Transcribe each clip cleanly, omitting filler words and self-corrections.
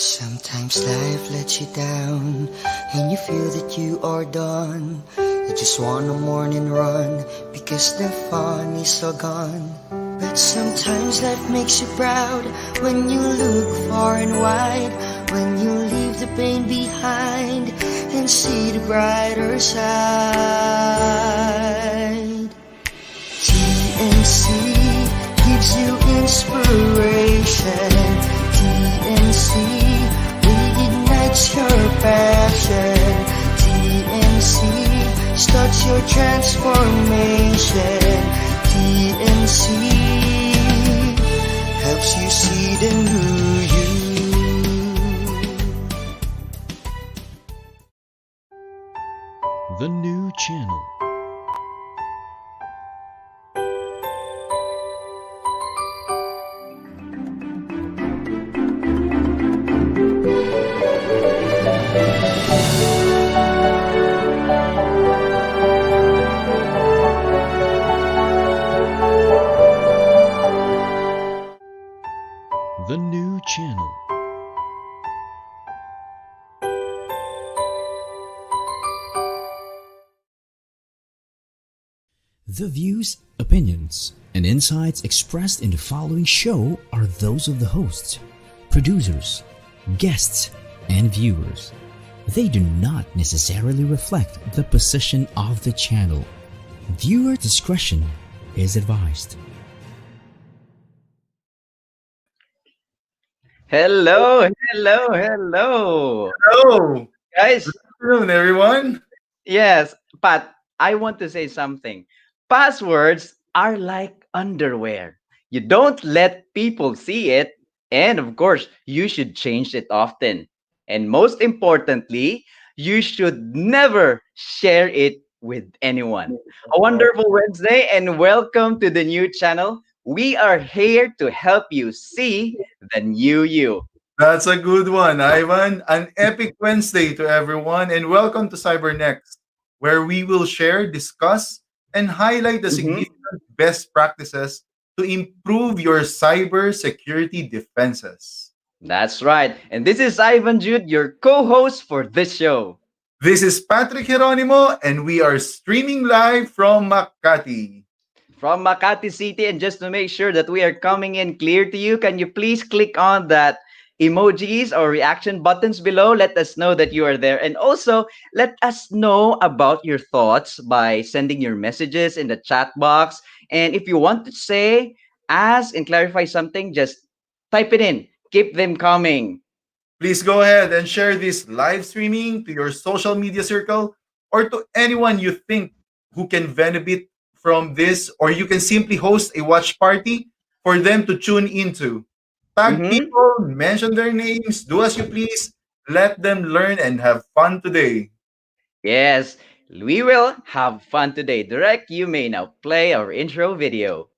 Sometimes life lets you down and you feel that you are done. You just want a morning run because the fun is all gone. But sometimes life makes you proud when you look far and wide, when you leave the pain behind and see the brighter side. TNC gives you inspiration. TNC reignites your passion. TNC starts your transformation. TNC helps you see the new you. The new channel. The new channel. The views, opinions, and insights expressed in the following show are those of the hosts, producers, guests, and viewers. They do not necessarily reflect the position of the channel. Viewer discretion is advised. Hello. Hello! Guys, Good afternoon, everyone. yes, Pat, I want to say something. Passwords are like underwear. You don't let people see it, and of course, you should change it often. And most importantly, you should never share it with anyone. A wonderful Wednesday, and welcome to the new channel. We are here to help you see the new you. That's a good one, Ivan. An epic Wednesday to everyone, and welcome to CyberNXT, where we will share, discuss, and highlight the Mhm. significant best practices to improve your cybersecurity defenses. That's right. And this is Ivan Jude, your co host for this show. This is Patrick Geronimo, and we are streaming live from Makati. From Makati City. And just to make sure that we are coming in clear to you, can you please click on that emojis or reaction buttons below? Let us know that you are there. And also, let us know about your thoughts by sending your messages in the chat box. And if you want to say, ask, and clarify something, just type it in. Keep them coming. Please go ahead and share this live streaming to your social media circle or to anyone you think who can benefit from this, or you can simply host a watch party for them to tune into. Tag Mhm. people, mention their names, do as you please, let them learn and have fun today. Yes, we will have fun today. Direct, you may now play our intro video.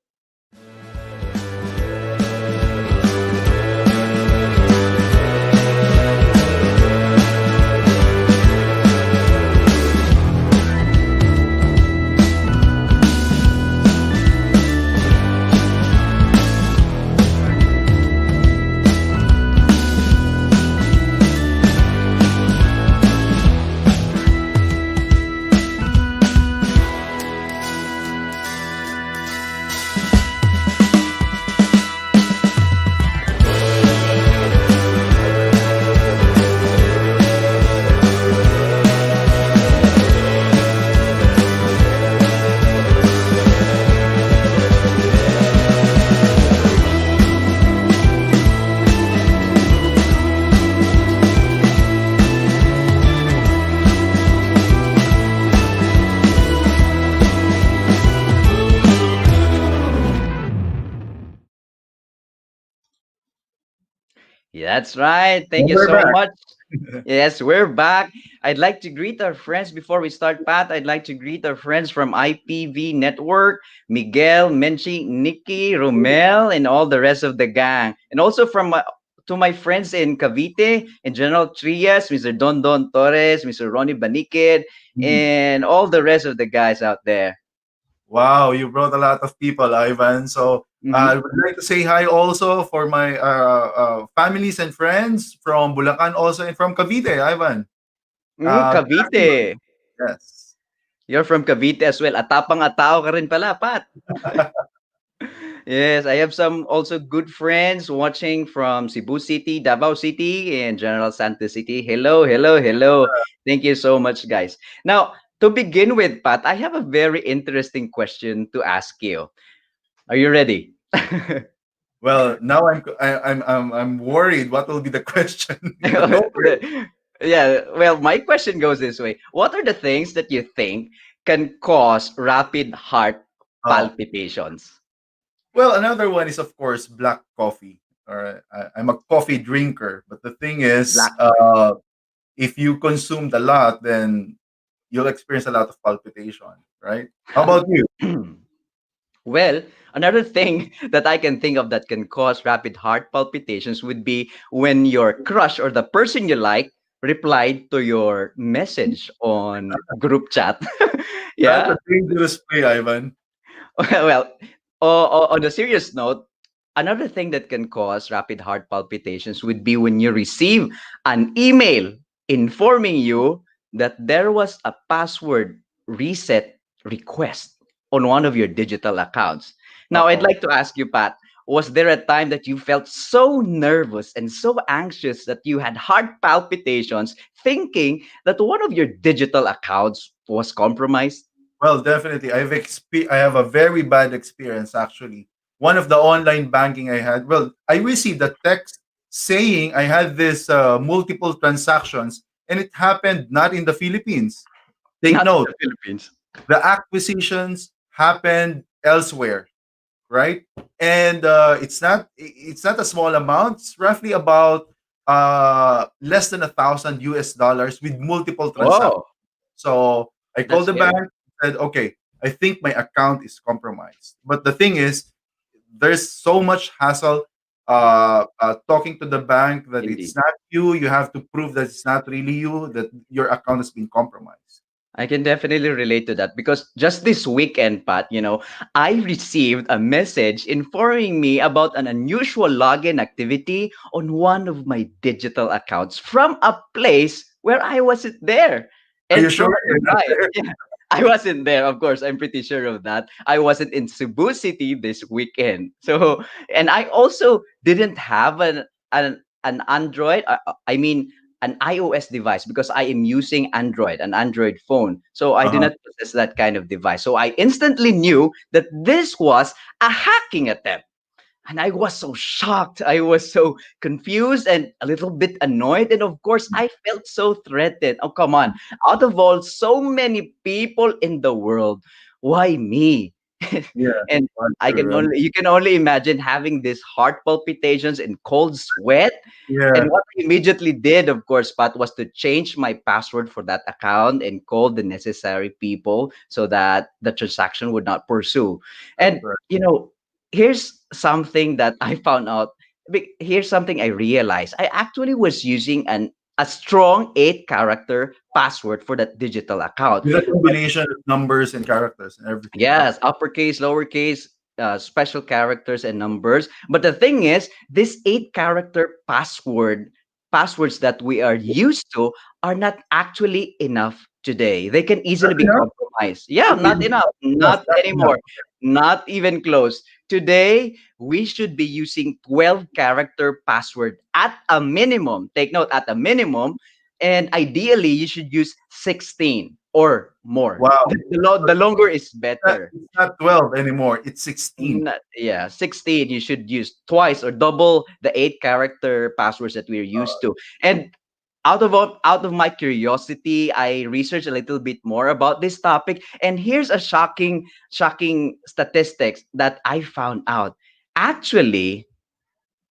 Yeah, that's right. Thank And you we're so back. much. Yes, we're back. I'd like to greet our friends before we start, Pat. I'd like to greet our friends from IPV Network, Miguel, Menchi, Nikki, Romel, and all the rest of the gang. And also from to my friends in Cavite and General Trias, Mr. Don Don Torres, Mr. Ronnie Banikid, and all the rest of the guys out there. Wow, you brought a lot of people, Ivan. So Mm-hmm. I would like to say hi also for my families and friends from Bulacan also and from Cavite, Ivan. Good afternoon. Cavite. Yes. You're from Cavite as well. Atapang atao ka rin pala, Pat. Yes, I have some also good friends watching from Cebu City, Davao City, and General Santos City. Hello, hello, hello. Thank you so much, guys. Now, to begin with, Pat, I have a very interesting question to ask you. Are you ready? Well, now I'm worried. What will be the question? But don't worry. Yeah, well, my question goes this way. What are the things that you think can cause rapid heart Oh, palpitations? well, another one is of course black coffee. All right, I'm a coffee drinker, but the thing is, Black. if you consumed a lot, then you'll experience a lot of palpitation, right? How about you? Well, another thing that I can think of that can cause rapid heart palpitations would be when your crush or the person you like replied to your message on group chat. That's Yeah. a dangerous play, Ivan. Well, on a serious note, another thing that can cause rapid heart palpitations would be when you receive an email informing you that there was a password reset request on one of your digital accounts. Now, I'd Uh-oh. like to ask you, Pat, was there a time that you felt so nervous and so anxious that you had heart palpitations thinking that one of your digital accounts was compromised? Well, definitely. I have a very bad experience actually. One of the online banking I had, well, I received a text saying I had this multiple transactions and it happened not in the Philippines. Take Not in note, the Philippines. the acquisitions happened elsewhere, right? And it's not a small amount. It's roughly about less than 1,000 US dollars with multiple transactions. Whoa, So I called that's the scary. bank, said, okay, I think my account is compromised. But the thing is, there's so much hassle talking to the bank that it's Indeed. not you. You have to prove that it's not really you, that your account has been compromised. I can definitely relate to that because just this weekend, Pat, I received a message informing me about an unusual login activity on one of my digital accounts from a place where I wasn't there. Are you And sure from you're not right, there? yeah, I wasn't there. Of course, I'm pretty sure of that. I wasn't in Cebu City this weekend. So, and I also didn't have an Android. I mean, an iOS device because I am using an Android phone. So I do Uh-huh. not possess that kind of device. So I instantly knew that this was a hacking attempt. And I was so shocked. I was so confused and a little bit annoyed. And of course, I felt so threatened. Oh, come on. Out of all so many people in the world, why me? Yeah, And true. you can only imagine having these heart palpitations and cold sweat. And Yeah, what I immediately did, of course, Pat, was to change my password for that account and call the necessary people so that the transaction would not pursue. that's And, right. here's something that I found out. Here's something I realized. I actually was using a strong 8 character password for that digital account. With a combination of numbers and characters and everything, right? Yes, uppercase, lowercase, special characters and numbers. But the thing is, this 8 character passwords that we are used to are not actually enough today. They can Not easily be enough? compromised. Yeah, Okay, not enough. yes, Not not enough. anymore. Not even close. Today, we should be using 12 character password at a minimum. Take note, at a minimum. And ideally, you should use 16 or more. Wow. The longer is better. It's not 12 anymore. It's 16. Yeah, 16. You should use twice or double the 8 character passwords that we're used to. And out of my curiosity, I researched a little bit more about this topic. And here's a shocking statistics that I found out. Actually,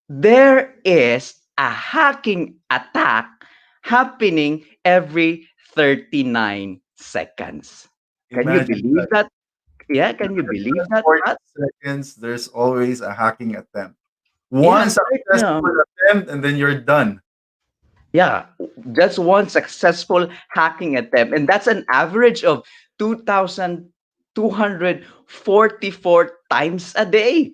there is a hacking attack happening every 39 seconds. Can you Imagine believe that. that? Yeah, can you Less believe than that, 40 Pat? seconds, there's always a hacking attempt. Yeah, One successful attempt, and then you're done. yeah, that's one successful hacking attempt, and that's an average of 2,244 times a day.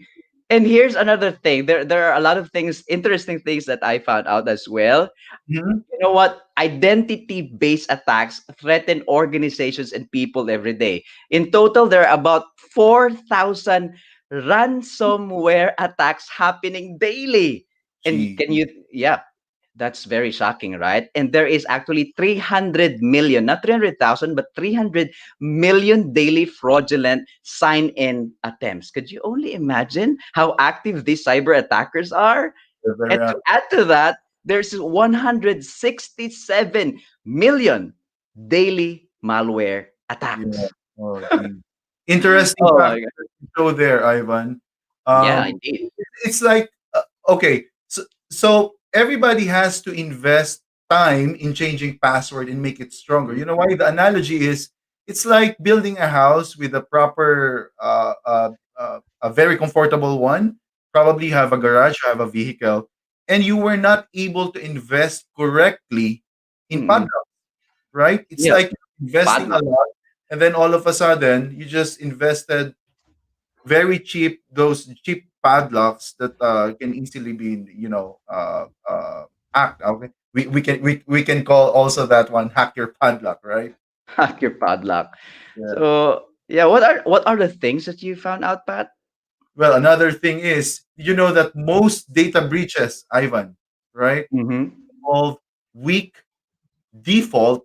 And here's another thing. There are a lot of things, interesting things that I found out as well. Mhm. You know what? Identity-based attacks threaten organizations and people every day. In total, there are about 4,000 ransomware attacks happening daily. And Gee, can you, yeah, that's very shocking, right? And there is actually 300 million, not 300,000, but 300 million daily fraudulent sign-in attempts. Could you only imagine how active these cyber attackers are? they're And very to add to that, there's 167 million daily malware yeah. attacks. Oh, gee. Interesting Oh fact my god. that you show there, Ivan. Yeah, Um, indeed. it's like okay, so everybody has to invest time in changing password and make it stronger. You know why? The analogy is it's like building a house with a proper a very comfortable one. Probably you have a garage, you have a vehicle, and you were not able to invest correctly in Mm-mm. padlock, right? It's Yeah, like investing a padlock. lot, and then all of a sudden you just invested very cheap, those cheap padlocks that can easily be, hacked. Okay, we can call also that one hack your padlock, right? Hack your padlock. Yeah. So yeah, what are the things that you found out, Pat? Well, another thing is, that most data breaches, Ivan, right, Mm-hmm. involve weak default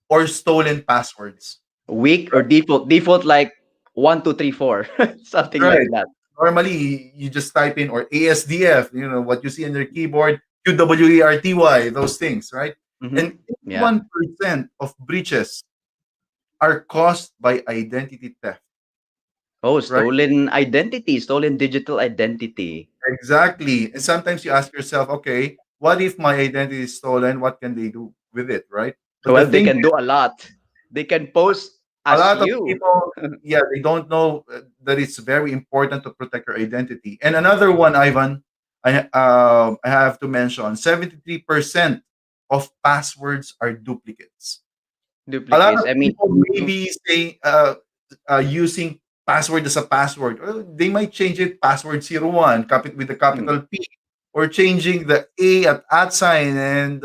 or stolen passwords. Weak or default like 1, 2, 3, 4, something like Right. that. Normally, you just type in or ASDF, what you see on your keyboard, QWERTY, those things, right? Mm-hmm. And Yeah. 81% of breaches are caused by identity theft, Oh, right? stolen identity, stolen digital identity. Exactly. And sometimes you ask yourself, okay, what if my identity is stolen? What can they do with it, right? But the Well, they thing can is, do a lot. They can pose a as lot of you. people, yeah, they don't know that it's very important to protect your identity. And another one, Ivan, I have to mention 73% of passwords are duplicates. A lot Duplicates. of I mean, people maybe say using password as a password. Well, they might change it password 01, with the mm, capital P, or changing the A at sign and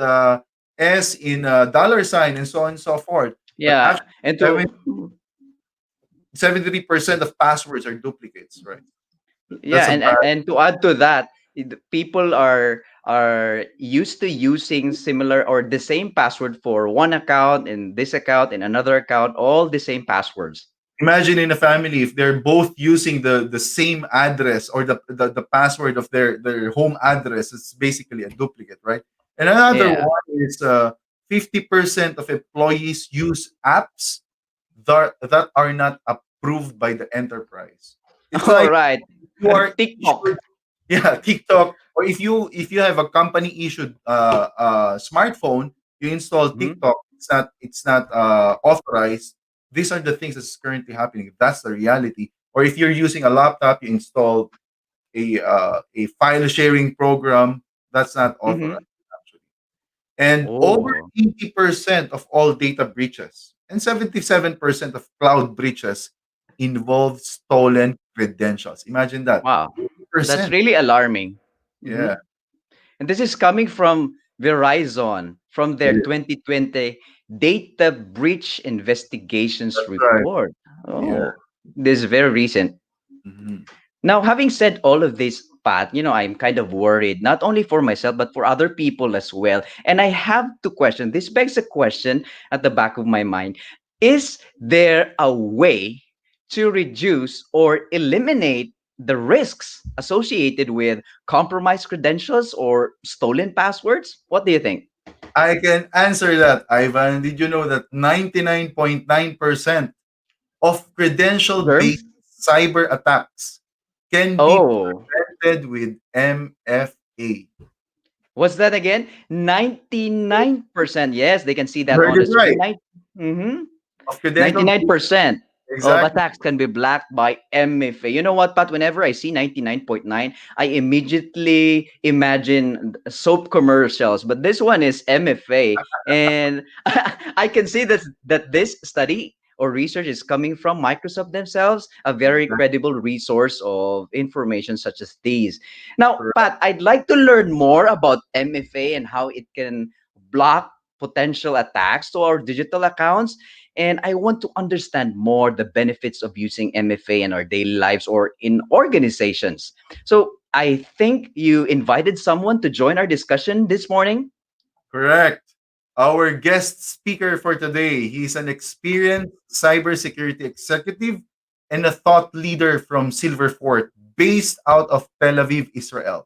S in dollar sign and so on and so forth. But yeah. actually, And to 73% of passwords are duplicates, right? yeah, That's a bad. and to add to that, people are used to using similar or the same password for one account and this account and another account, all the same passwords. Imagine in a family if they're both using the same address or the password of their home address. It's basically a duplicate, right? And another Yeah. one is 50% of employees use apps that are not approved by the enterprise. It's All like right. you are TikTok. issued, yeah, TikTok, or if you have a company issued smartphone, you install Mhm. TikTok. It's not authorized. These are the things that's currently happening. If that's the reality, or if you're using a laptop, you install a file sharing program that's not Mhm. authorized actually. And over Oh, 80% of all data breaches and 77% of cloud breaches involve stolen credentials. Imagine that. wow. That's 80%. really alarming. Yeah. Mhm. And this is coming from Verizon from their Yeah. 2020 data breach investigations That's right. report. Yeah. Oh, this is very recent. Mhm. Now, having said all of this, Pat, I'm kind of worried, not only for myself, but for other people as well. And I have to question this begs a question at the back of my mind. Is there a way to reduce or eliminate the risks associated with compromised credentials or stolen passwords? What do you think? I can answer that, Ivan. Did you know that 99.9% of credential-based Germs? cyber attacks can be Oh, prevented with MFA? what's that again? 99%. Yes, they can see You that heard on it the screen. right. Mhm. Of credential-based, 99% of exactly. attacks can be blocked by MFA. You know what, Pat? Whenever I see 99.9, I immediately imagine soap commercials. But this one is MFA. And I can see that this study or research is coming from Microsoft themselves, a very credible resource of information such as these. Now, Pat, I'd like to learn more about MFA and how it can block potential attacks to our digital accounts. And I want to understand more the benefits of using MFA in our daily lives or in organizations. So I think you invited someone to join our discussion this morning. Correct. Our guest speaker for today, he's an experienced cybersecurity executive and a thought leader from Silverfort, based out of Tel Aviv, Israel.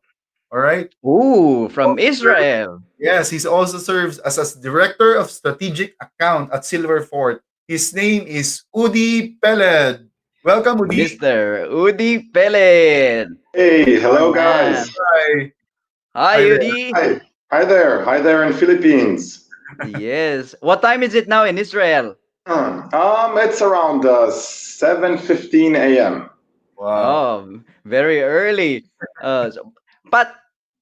All right. Ooh, from Also serves- Israel. Yes, he also serves as a director of strategic account at Silverfort. His name is Udi Peled. Welcome, Udi. Mr. Udi Peled. Hey, Our hello man. guys. Hi. Hi, Hi there. Udi. Hi. Hi there in Philippines. Yes. What time is it now in Israel? It's around 7:15 a.m. Wow. Oh, very early. But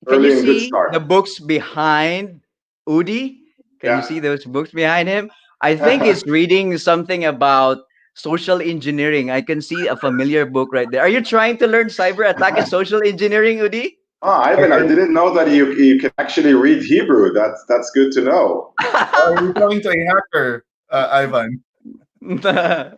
can you Early and good see the start. books behind Udi? Can you Yeah. see those books behind him? I think he's reading something about social engineering. I can see a familiar book right there. Are you trying to learn cyber attack and social engineering, Udi? Ivan, I didn't know that you can actually read Hebrew. That's good to know. You're talking to a hacker, Ivan. Well,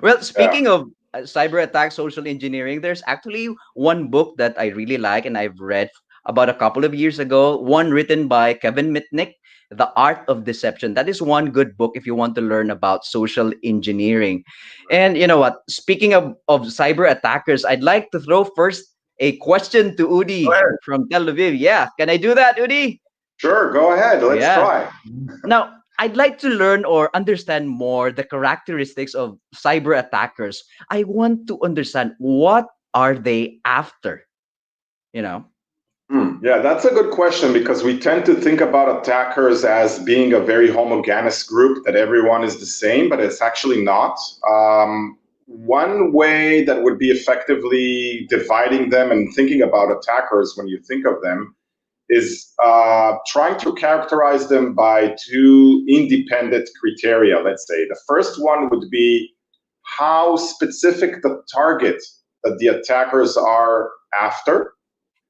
Yeah. speaking of cyber attack, social engineering, there's actually one book that I really like and I've read about a couple of years ago, one written by Kevin Mitnick, The Art of Deception. That is one good book if you want to learn about social engineering. And you know what? Speaking of cyber attackers, I'd like to throw first a question to Go Udi ahead. from Tel Aviv. Yeah, can I do that, Udi? Sure, go ahead. Let's Yeah. try. Now, I'd like to learn or understand more the characteristics of cyber attackers. I want to understand what are they after, you know? Yeah, that's a good question because we tend to think about attackers as being a very homogeneous group, that everyone is the same, but it's actually not. One way that would be effectively dividing them and thinking about attackers when you think of them is trying to characterize them by two independent criteria, let's say. The first one would be how specific the target that the attackers are after.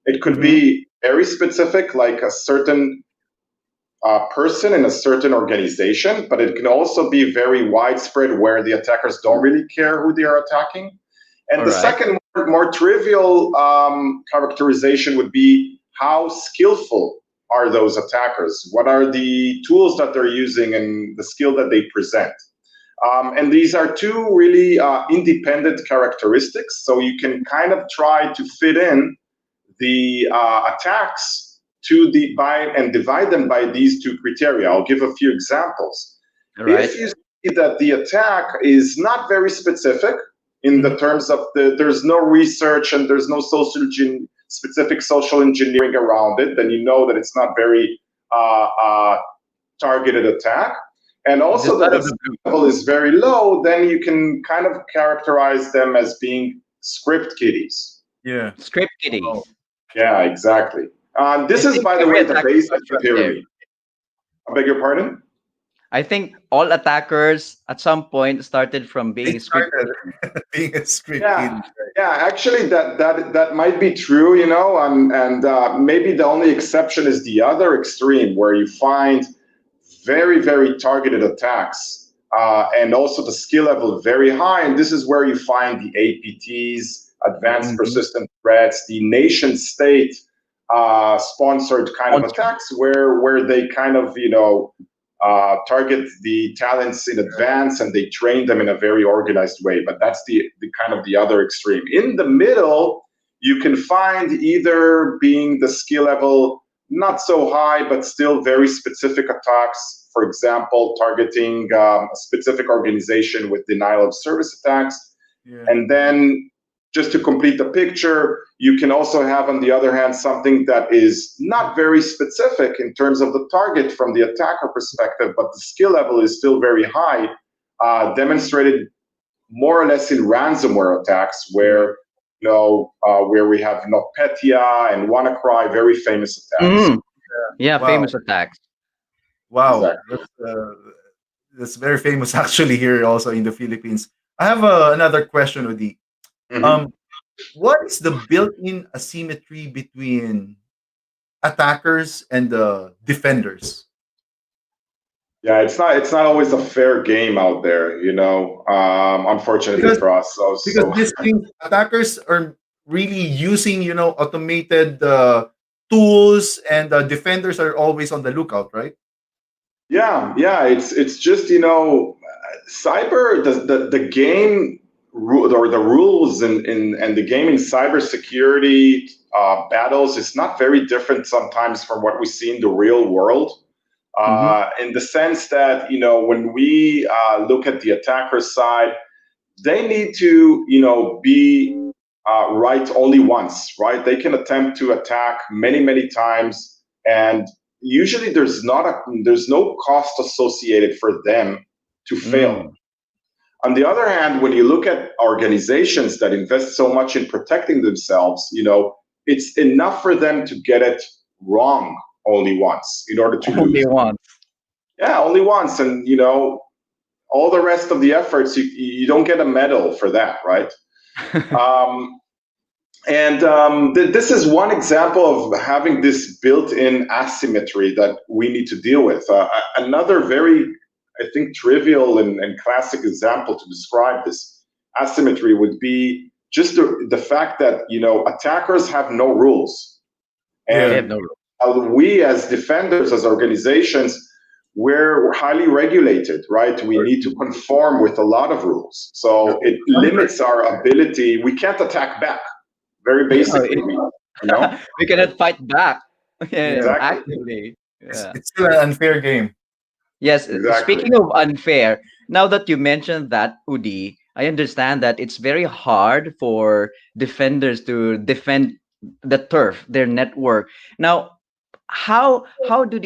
It could be very specific, like a certain person in a certain organization, but it can also be very widespread where the attackers don't really care who they are attacking. And All the right. second, more trivial characterization would be how skillful are those attackers? What are the tools that they're using and the skill that they present? And these are two really independent characteristics. So you can kind of try to fit in the attacks to and divide them by these two criteria. I'll give a few examples. All right. If you see that the attack is not very specific in the terms of there's no research and there's no specific social engineering around it, then you know that it's not very targeted attack. And also Just that out of the the blue. level is very low, then you can kind of characterize them as being script kiddies. Yeah. Script kiddies. Oh. Yeah, exactly. This I is, think by the every way, the attacker base of starts the from there. pyramid. I beg your pardon? I think all attackers at some point started from They being script. started being a script Yeah, kid. yeah. Actually, that might be true, you know, and maybe the only exception is the other extreme, where you find very targeted attacks, and also the skill level very high. And this is where you find the APTs, advanced persistent threats, the nation state sponsored kind of attacks, where they kind of, you know, target the talents in advance and they train them in a very organized way. But that's the kind of the other extreme. In the middle, you can find either being the skill level not so high, but still very specific attacks. For example, targeting a specific organization with denial of service attacks. Yeah. And then just to complete the picture, you can also have, on the other hand, something that is not very specific in terms of the target from the attacker perspective, but the skill level is still very high, demonstrated more or less in ransomware attacks, where where we have NotPetya and WannaCry, very famous attacks. Yeah, Wow. famous attacks. Wow. Exactly. That's, That's very famous actually here also in the Philippines. I have another question, Udi. Mhm. Um, what is the built-in asymmetry between attackers and the defenders? Yeah, it's not always a fair game out there, unfortunately Because for us. because So these things attackers are really using automated tools, and defenders are always on the lookout, right? yeah, it's just cyber the game or the rules and the game in cybersecurity battles is not very different sometimes from what we see in the real world. Mm-hmm. In the sense that when we look at the attacker side, they need to be right only once, right? They can attempt to attack many times, and usually there's no cost associated for them to fail. Mm. On the other hand, when you look at organizations that invest so much in protecting themselves, it's enough for them to get it wrong only once in order to Only lose. one. Yeah, only once, and all the rest of the efforts, you don't get a medal for that, right? Um, and this is one example of having this built-in asymmetry that we need to deal with. Another very, I think, trivial and classic example to describe this asymmetry would be just the fact that attackers have no rules, They Yeah. have and no. we as defenders, as organizations, we're highly regulated, right? We need to conform with a lot of rules. Yeah. So it limits our ability. We can't attack back, very Yeah, basically. we cannot fight back. Yeah, Yeah. Exactly. actively. It's, Yeah. it's still an unfair game. Yes, Exactly. speaking of unfair, now that you mentioned that, Udi, I understand that it's very hard for defenders to defend the turf, their network. Now,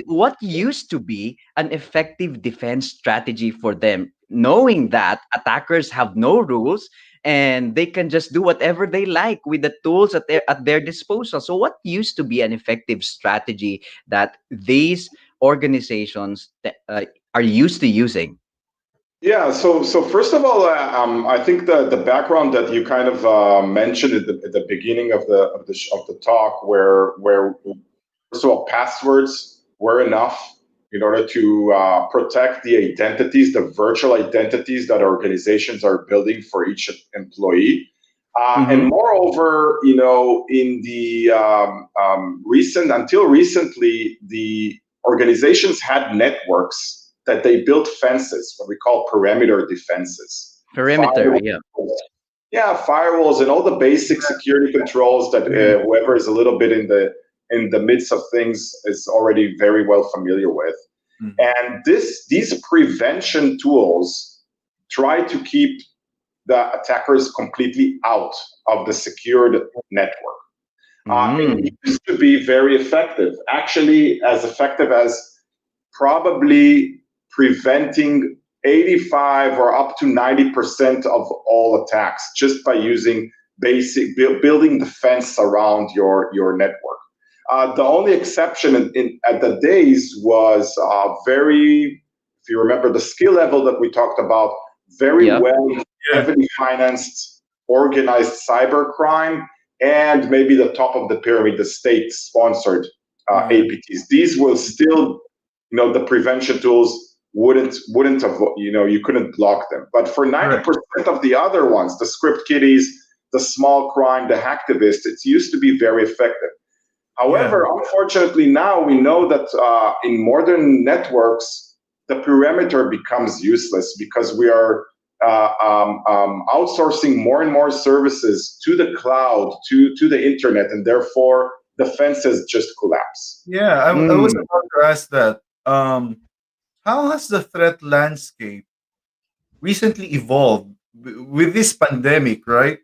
what used to be an effective defense strategy for them, knowing that attackers have no rules and they can just do whatever they like with the tools at their disposal. So what used to be an effective strategy that these organizations are used to using? Yeah. So first of all, I think the background that you kind of mentioned at the beginning of the talk, where first of all, passwords were enough in order to protect the identities, the virtual identities that organizations are building for each employee. And Mm-hmm. moreover, in the until recently, the organizations had networks that they built fences, what we call perimeter defenses, Perimeter, yeah. firewalls, yeah, firewalls, and all the basic security controls that Mhm. whoever is a little bit in the midst of things is already very well familiar with. Mhm. And these prevention tools try to keep the attackers completely out of the secured network. It Mm. used to be very effective, actually, as effective as probably preventing 85 or up to 90% of all attacks just by using building the fence around your network. The only exception at the days was very, if you remember the skill level that we talked about, very Yep. well, Yeah. heavily financed, organized cybercrime, and maybe the top of the pyramid, the state sponsored Yeah. APTs. These will still, the prevention tools wouldn't have, you couldn't block them. But for Correct. 90% of the other ones, the script kiddies, the small crime, the hacktivists, it used to be very effective. Yeah. However, unfortunately, now we know that in modern networks, the perimeter becomes useless because we are outsourcing more and more services to the cloud, to the internet, and therefore the fences just collapse. Yeah. I was Mm. about to ask that. How has the threat landscape recently evolved with this pandemic, right?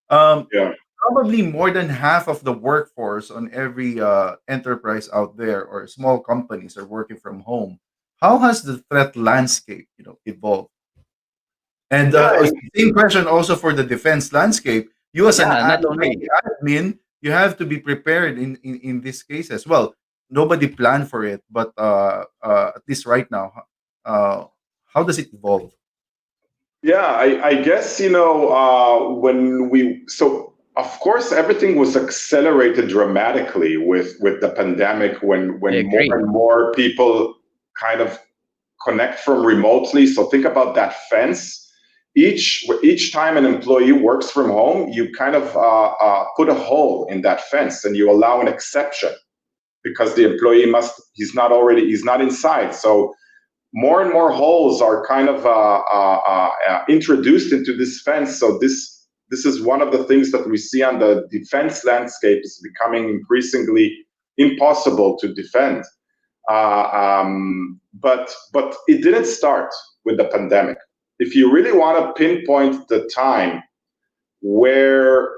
Um, Yeah. Probably more than half of the workforce on every enterprise out there or small companies are working from home. How has the threat landscape, evolved? And Yeah. same question also for the defense landscape. You as an Yeah, not only. IT admin, you have to be prepared in these cases. Well, nobody planned for it, but at least right now, uh, How does it evolve? Yeah, I guess, so of course everything was accelerated dramatically with the pandemic I when more agree. and more people kind of connect from remotely. So think about that fence. Each time an employee works from home, you kind of put a hole in that fence and you allow an exception because the employee he's not inside. So more and more holes are kind of introduced into this fence. So this is one of the things that we see on the defense landscape is becoming increasingly impossible to defend. But it didn't start with the pandemic. If you really want to pinpoint the time where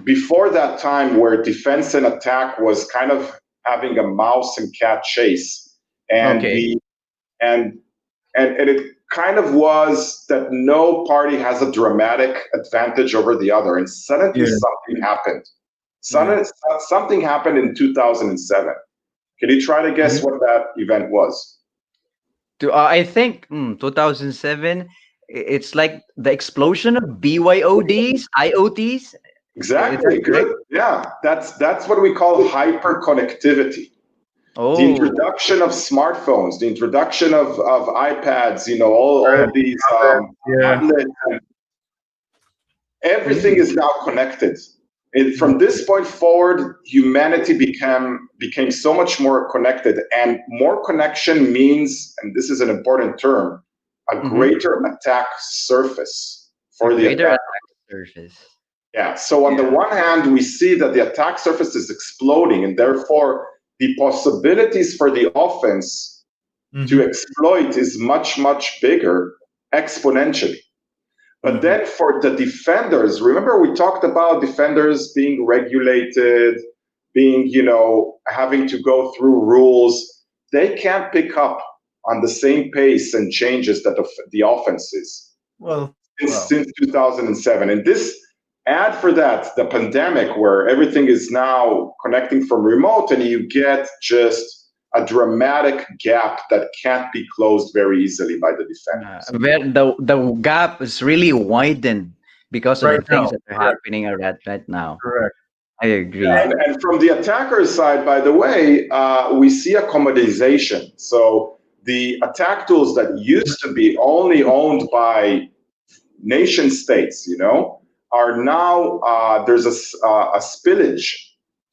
before that time where defense and attack was kind of having a mouse and cat chase, and Okay. and and it kind of was that no party has a dramatic advantage over the other, and suddenly Yeah. something happened. Yeah. Suddenly something happened in 2007. Can you try to guess Mhm. what that event was? I think 2007. It's like the explosion of BYODs, IoTs. Is that Exactly. correct? Good. Yeah, that's what we call hyperconnectivity. The Oh, introduction of smartphones, the introduction of iPads, all Right. of these Yeah. tablets, everything mm, is now connected. And Mm. from this point forward, humanity became so much more connected, and more connection means, and this is an important term, a mm-hmm. greater attack surface A for the greater attack. attack surface. Yeah. So on the Yeah. one hand, we see that the attack surface is exploding, and therefore the possibilities for the offense to Mhm. exploit is much, much bigger exponentially. But Mhm. then for the defenders, remember we talked about defenders being regulated, being, having to go through rules. They can't pick up on the same pace and changes that the offense is Well, well. since 2007. And this add for that the pandemic where everything is now connecting from remote and you get just a dramatic gap that can't be closed very easily by the defenders. Where the gap is really widened because of Right the things now. that are Correct. happening right now. Correct. I agree. And from the attacker side, by the way, we see a commoditization. So the attack tools that used to be only owned by nation states, are now there's a spillage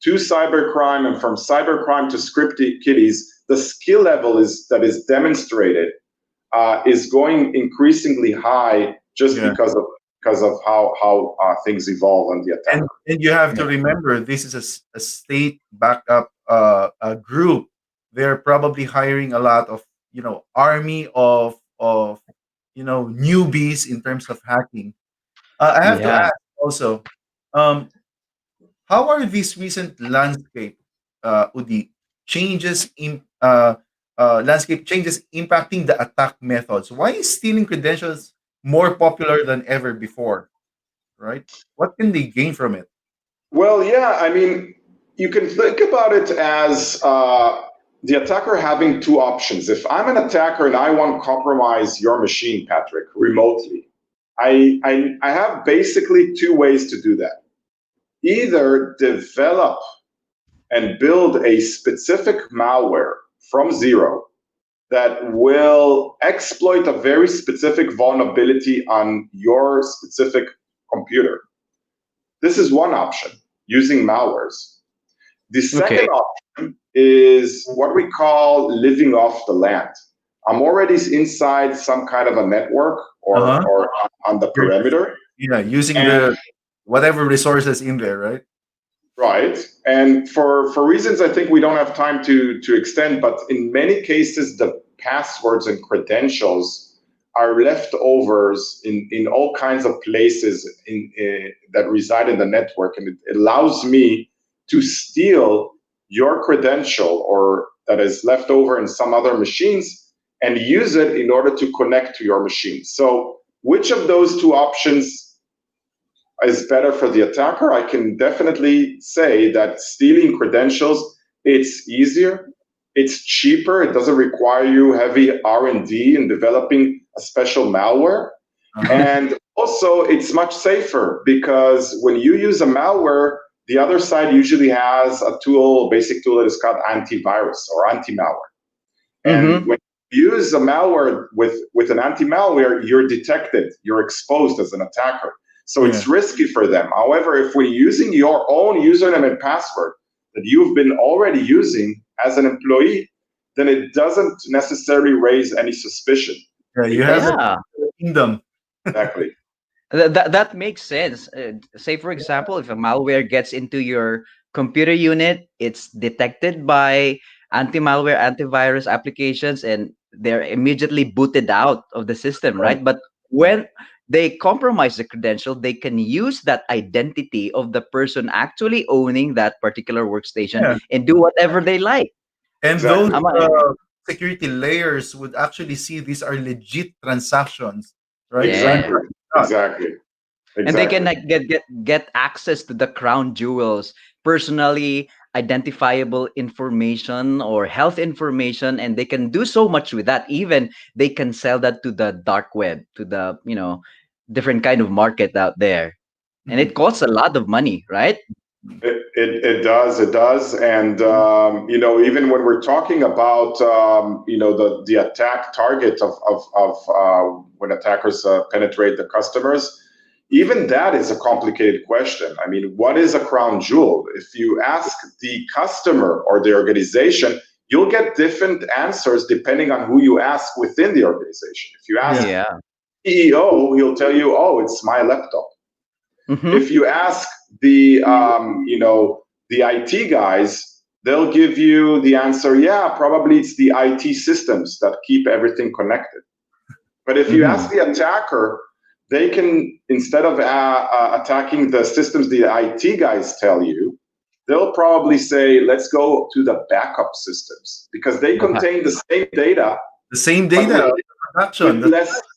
to cybercrime, and from cybercrime to script kiddies. The skill level that is demonstrated is going increasingly high just Yeah. because of how things evolve on the And attack. you have to Yeah. remember this is a state backup a group. They're probably hiring a lot of army of newbies in terms of hacking. I have to Yeah. ask also, um, how are these recent landscape, Udi, changes in landscape changes impacting the attack methods? Why is stealing credentials more popular than ever before? Right? What can they gain from it? Well, yeah, I mean, you can think about it as the attacker having two options. If I'm an attacker and I want to compromise your machine, Patrick, remotely, I have basically two ways to do that. Either develop and build a specific malware from zero that will exploit a very specific vulnerability on your specific computer. This is one option, using malwares. The Okay. second option is what we call living off the land. I'm already inside some kind of a network or, Uh-huh. or on the You're perimeter. yeah, using And the whatever resources in there, right? right. And for reasons I think we don't have time to extend, but in many cases, the passwords and credentials are leftovers in all kinds of places that reside in the network. And it allows me to steal your credential or that is left over in some other machines and use it in order to connect to your machine. So which of those two options is better for the attacker? I can definitely say that stealing credentials, it's easier, It's cheaper. It doesn't require you heavy R&D in developing a special malware. And also, it's much safer because when you use a malware, the other side usually has a basic tool that is called antivirus or anti-malware. And when you use a malware with an anti-malware, you're detected, you're exposed as an attacker. So it's risky for them. However, if we're using your own username and password that you've been already using as an employee, then it doesn't necessarily raise any suspicion. Yeah, you have a kingdom. Exactly. That makes sense. Say, for example, if a malware gets into your computer unit, it's detected by anti-malware, antivirus applications, and they're immediately booted out of the system, right? But when they compromise the credential, they can use that identity of the person actually owning that particular workstation and do whatever they like. And Exactly. those security layers would actually see these are legit transactions, right? Yeah. Exactly. And they can like get access to the crown jewels, personally identifiable information or health information, and they can do so much with that. Even they can sell that to the dark web, to the different kind of market out there, and it costs a lot of money, right? It does, and even when we're talking about the attack target of when attackers penetrate the customers, even that is a complicated question. I mean, what is a crown jewel? If you ask the customer or the organization, you'll get different answers depending on who you ask within the organization. If you ask CEO, he'll tell you, "Oh, it's my laptop." If you ask the IT guys, they'll give you the answer, "Yeah, probably it's the IT systems that keep everything connected." But if you ask the attacker, they can, instead of attacking the systems the IT guys tell you, they'll probably say, "Let's go to the backup systems," because they contain the same data. The same data production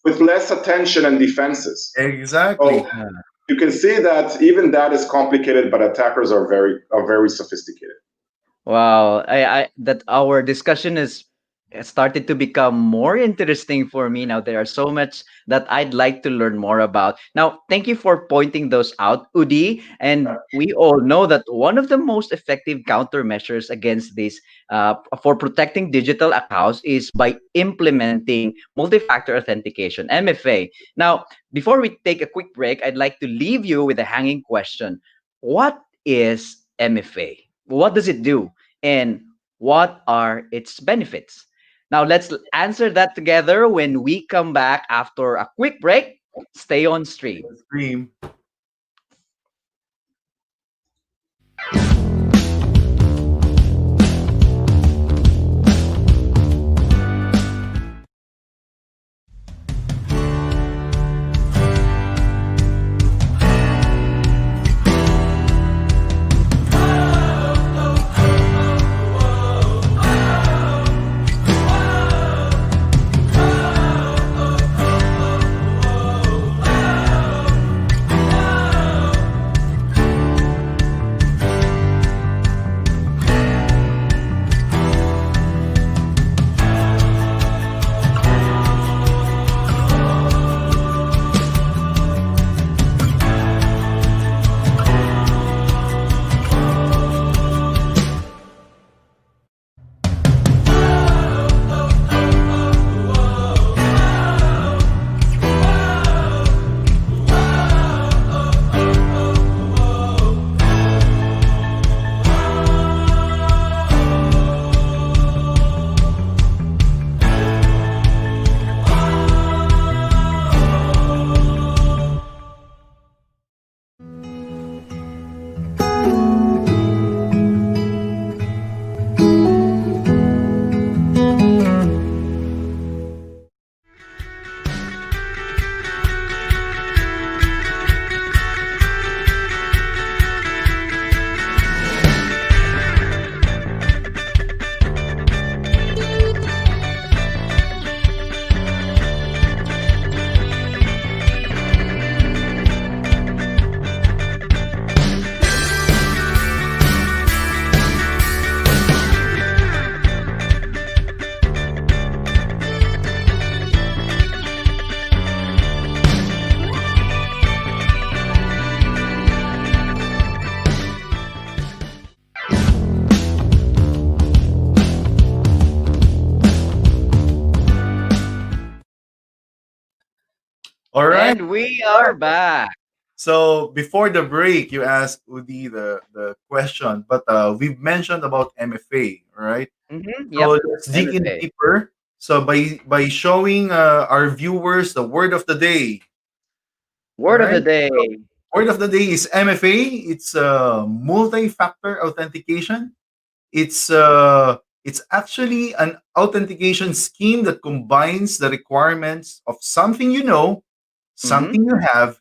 With less attention and defenses. Exactly. So, you can see that even that is complicated, but attackers are very sophisticated. Wow, I that our discussion is started to become more interesting for me now. There are so much that I'd like to learn more about. Now, thank you for pointing those out, Udi. And we all know that one of the most effective countermeasures against this, for protecting digital accounts, is by implementing multi-factor authentication (MFA). Now, before we take a quick break, I'd like to leave you with a hanging question: what is MFA? What does it do? And what are its benefits? Now, let's answer that together when we come back after a quick break. Stay on stream. Stream. All right. And we are back. So before the break, you asked Udi the question, but we've mentioned about MFA, right? So Yep. let's dig in MFA. deeper. So by showing our viewers the word of the day, all Word of the right? day. Word of the day is MFA. It's multi-factor authentication. It's actually an authentication scheme that combines the requirements of something you know, Mm-hmm. something you have,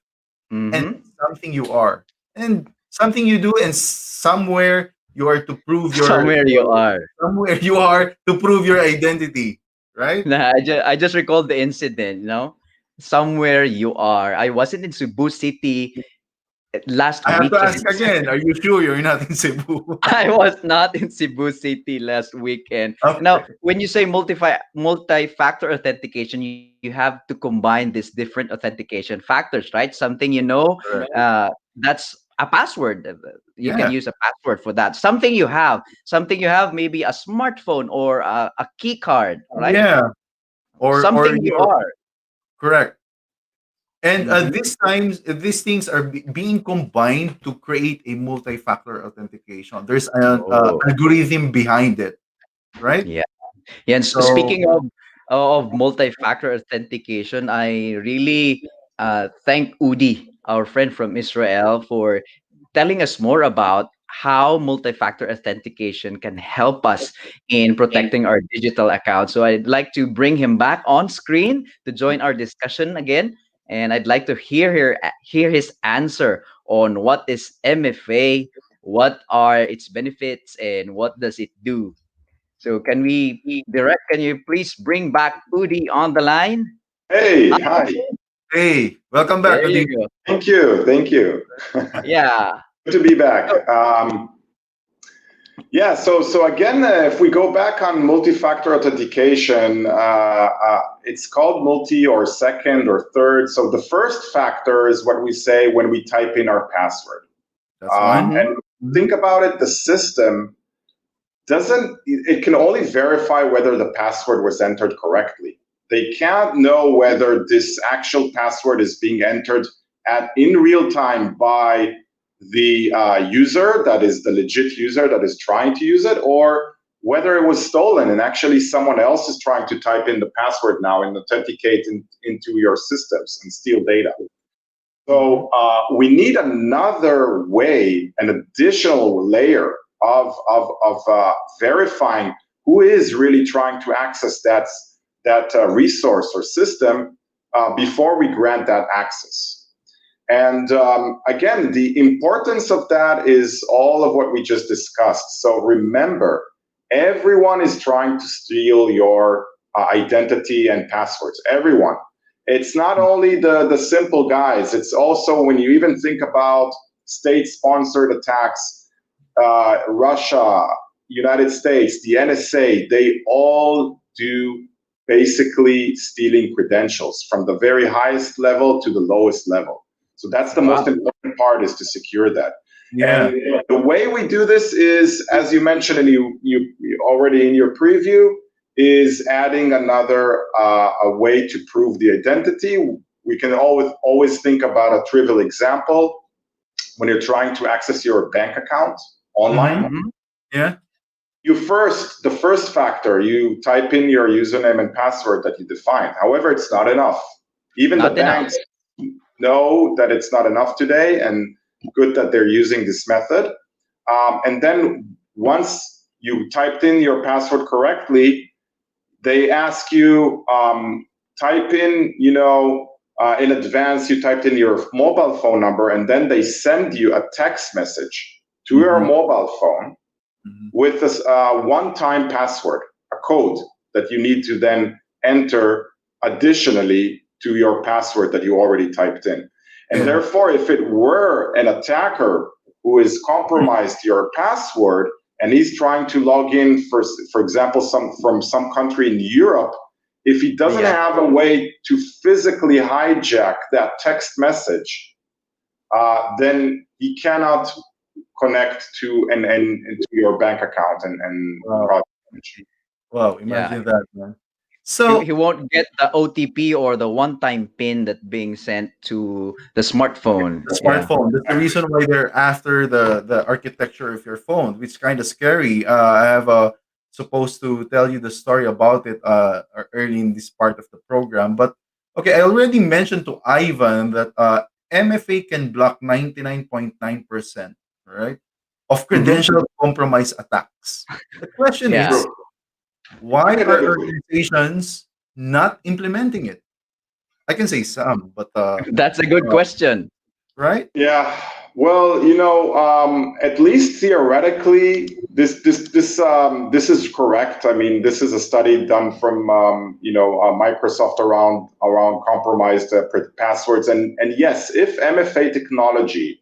and Mm-hmm. something you are, and something you do, and somewhere you are to prove Somewhere you your are. somewhere you are to prove your identity, right? Nah, I just recalled the incident, Somewhere you are. I wasn't in Cebu City last I have to weekend. ask again. Are you sure you're not in Cebu? I was not in Cebu City last weekend. Now, Okay. when you say multi-factor authentication, you have to combine these different authentication factors, right? Something Correct. that's a password. You can Yeah. use a password for that. Something you have, maybe a smartphone or a key card, right? Yeah. Or Something you you're are. correct. And Mm-hmm. these things are being combined to create a multi-factor authentication. There's an Oh, algorithm behind it, right? yeah. Yeah, and So speaking of multi-factor authentication, I really thank Udi, our friend from Israel, for telling us more about how multi-factor authentication can help us in protecting our digital account. So I'd like to bring him back on screen to join our discussion again, and I'd like to hear his answer on what is MFA, what are its benefits, and what does it do. So can you please bring back Udi on the line? Hey, Hi, hi. hey, welcome back, there Udi. you go. Thank you. Thank you. Yeah. Good to be So, back. Yeah, so again, if we go back on multi-factor authentication, it's called multi or second or third. So the first factor is what we say when we type in our password. That's one. And Mhm. think about it, the system doesn't, it can only verify whether the password was entered correctly. They can't know whether this actual password is being entered in real time by the user, that is the legit user that is trying to use it, or whether it was stolen and actually someone else is trying to type in the password now and authenticate into your systems and steal data. Mhm. So we need another way, an additional layer of verifying who is really trying to access that resource or system before we grant that access. And again, the importance of that is all of what we just discussed. So remember, everyone is trying to steal your identity and passwords. Everyone. It's not only the simple guys, it's also when you even think about state sponsored attacks, Russia, United States, the NSA, they all do basically stealing credentials from the very highest level to the lowest level. So that's the most wow. important part, is to secure that. Yeah. And the way we do this is, as you mentioned, and you already in your preview, is adding another a way to prove the identity. We can always think about a trivial example when you're trying to access your bank account Mhm. online. Hmm. Yeah. The first factor, you type in your username and password that you defined. However, it's not enough. Even the Not enough. banks know that it's not enough today, and good that they're using this method. And then once you typed in your password correctly, they ask you, type in, in advance, you typed in your mobile phone number, and then they send you a text message to your Mhm. mobile phone Mhm. with this one-time password, a code that you need to then enter additionally to your password that you already typed in. And Yeah. therefore, if it were an attacker who has compromised your password and he's trying to log in for example, from some country in Europe, if he doesn't Yeah. have a way to physically hijack that text message, then he cannot connect to your bank account and Wow. fraud. Wow. Yeah. Imagine that, man. So He won't get the OTP or the one-time pin that being sent to the smartphone. the Yeah. smartphone. That's the reason why they're after the architecture of your phone, which is kind of scary. I have supposed to tell you the story about it early in this part of the program. But okay, I already mentioned to Ivan that MFA can block 99.9%, right, of Hmm. credential compromise attacks. The question Yeah. is, True. why are Academically. organizations not implementing it? I can say some, but That's a good question. right? Yeah, well, at least theoretically, this is correct. I mean, this is a study done from Microsoft around compromised passwords, and yes, if MFA technology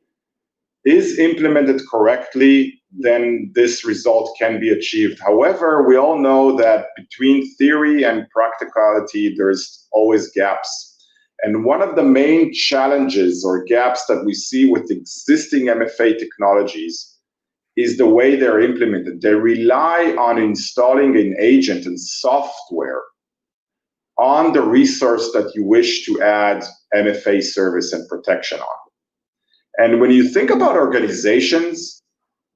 is implemented correctly, then this result can be achieved. However, we all know that between theory and practicality, there's always gaps. And one of the main challenges or gaps that we see with existing MFA technologies is the way they're implemented. They rely on installing an agent and software on the resource that you wish to add MFA service and protection on. And when you think about organizations,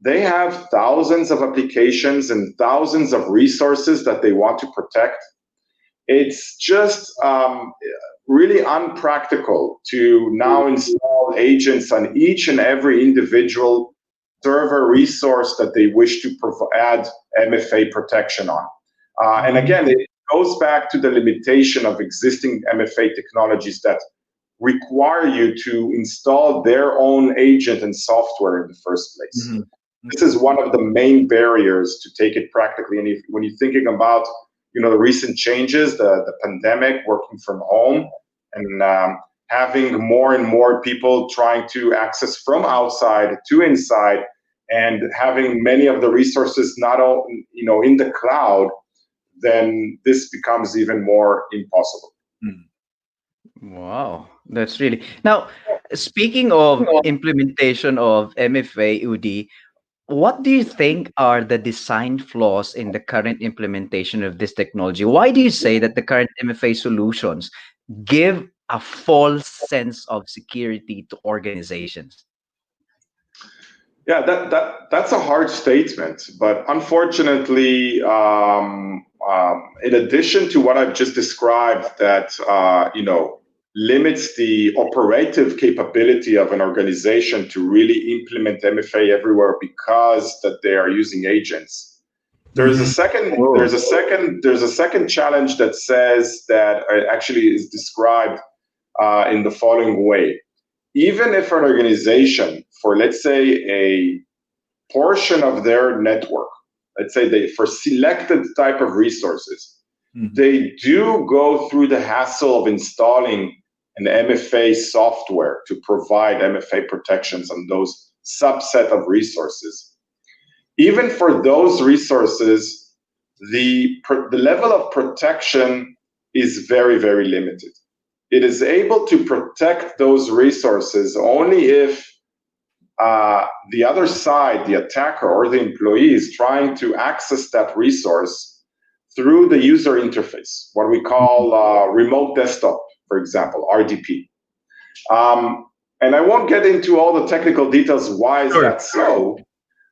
they have thousands of applications and thousands of resources that they want to protect. It's just really unpractical to now install agents on each and every individual server resource that they wish to add MFA protection on. And again, it goes back to the limitation of existing MFA technologies that require you to install their own agent and software in the first place. Mhm. This is one of the main barriers to take it practically. And when you're thinking about the recent changes, the pandemic, working from home, and having more and more people trying to access from outside to inside, and having many of the resources not all in the cloud, then this becomes even more impossible. Mhm. Wow, that's really now. Speaking of implementation of MFA, Udi, what do you think are the design flaws in the current implementation of this technology? Why do you say that the current MFA solutions give a false sense of security to organizations? Yeah, that's a hard statement, but unfortunately, in addition to what I've just described, that limits the operative capability of an organization to really implement MFA everywhere because that they are using agents. There's a Mhm. second. Oh. There's a second challenge that says that actually is described in the following way. Even if an organization, for let's say a portion of their network, let's say for selected type of resources, Mhm. they do go through the hassle of installing an MFA software to provide MFA protections on those subset of resources. Even for those resources, the level of protection is very, very limited. It is able to protect those resources only if the other side, the attacker or the employee, is trying to access that resource through the user interface, what we call remote desktop, for example, RDP. And I won't get into all the technical details why is Sure. that so,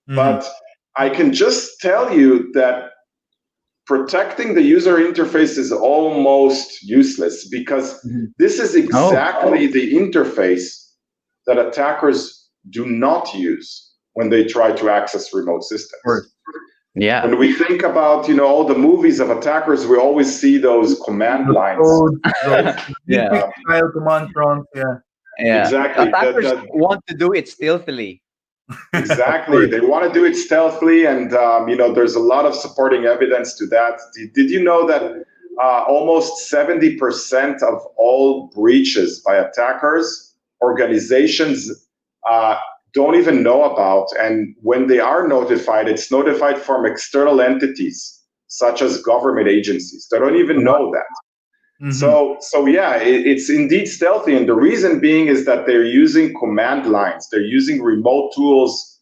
Mhm. but I can just tell you that protecting the user interface is almost useless because Mhm. this is Oh, exactly the interface that attackers do not use when they try to access remote Of course. systems. yeah, When we think about all the movies of attackers, we always see those command The lines. code, the yeah, matrix style command prompt, yeah. yeah. Exactly. Attackers want to do it stealthily. Of Exactly. course. They want to do it stealthily, and there's a lot of supporting evidence to that. Did you know that almost 70% of all breaches by attackers, organizations don't even know about, and when they are notified, it's notified from external entities such as government agencies. They don't even What? know that. Mhm. So yeah, it's indeed stealthy, and the reason being is that they're using command lines, they're using remote tools,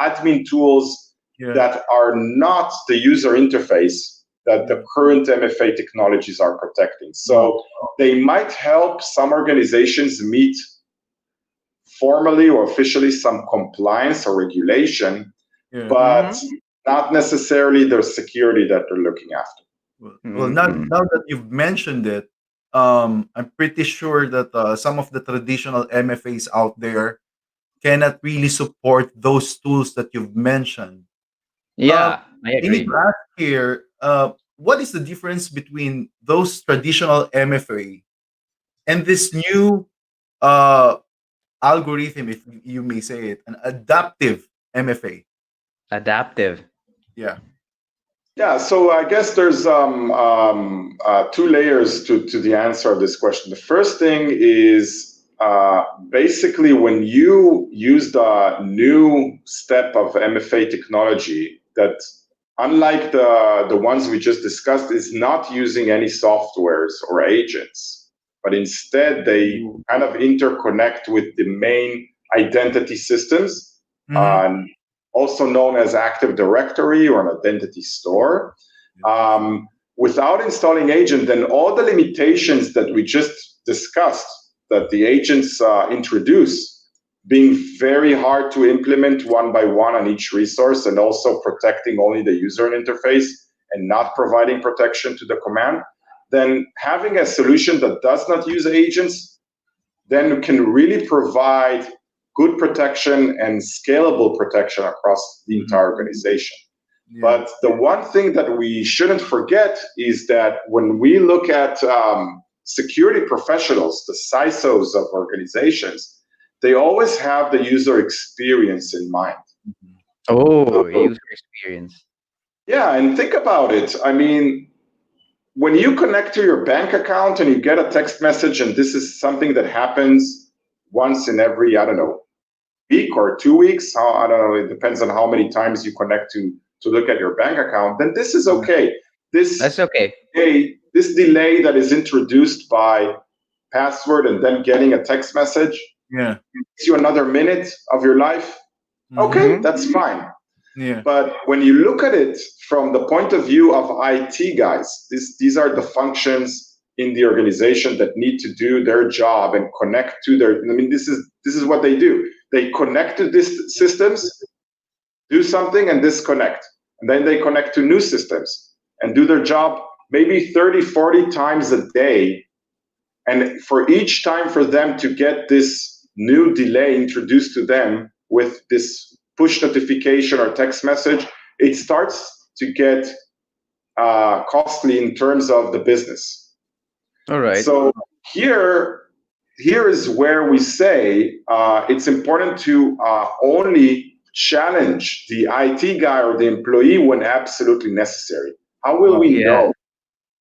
admin tools Yeah. that are not the user interface that the current MFA technologies are protecting. So they might help some organizations meet formally or officially some compliance or regulation, Yeah. but not necessarily the security that they're looking after. Well, now that you've mentioned it, I'm pretty sure that some of the traditional MFAs out there cannot really support those tools that you've mentioned. Yeah, I I need agree. to ask here, what is the difference between those traditional MFA and this new uh, algorithm, if you may say it, an adaptive MFA? Adaptive. Yeah. Yeah, so I guess there's two layers to the answer of this question. The first thing is basically when you use the new step of MFA technology that, unlike the ones we just discussed, is not using any softwares or agents, but instead they kind of interconnect with the main identity systems. Also known as Active Directory or an identity store. Without installing agent, then all the limitations that we just discussed that the agents introduce, being very hard to implement one by one on each resource, and also protecting only the user interface and not providing protection to the command, then having a solution that does not use agents then can really provide good protection and scalable protection across the entire organization. But the one thing that we shouldn't forget is that when we look at security professionals, the CISOs of organizations, they always have the user experience in mind. Oh, user experience. Yeah, and think about it. I mean, when you connect to your bank account and you get a text message, and this is something that happens once in every, I don't know, week or 2 weeks, I don't know, it depends on how many times you connect to look at your bank account, then this is okay. That's okay. This delay that is introduced by password and then getting a text message gives you another minute of your life. Okay, that's fine. But when you look at it from the point of view of IT guys, these are the functions in the organization that need to do their job and connect to their, I mean, this is what they do. They connect to these systems, do something and disconnect. And then they connect to new systems and do their job maybe 30, 40 times a day. And for each time for them to get this new delay introduced to them with this push notification or text message, it starts to get costly in terms of the business. All right. So here is where we say it's important to only challenge the IT guy or the employee when absolutely necessary. How will we know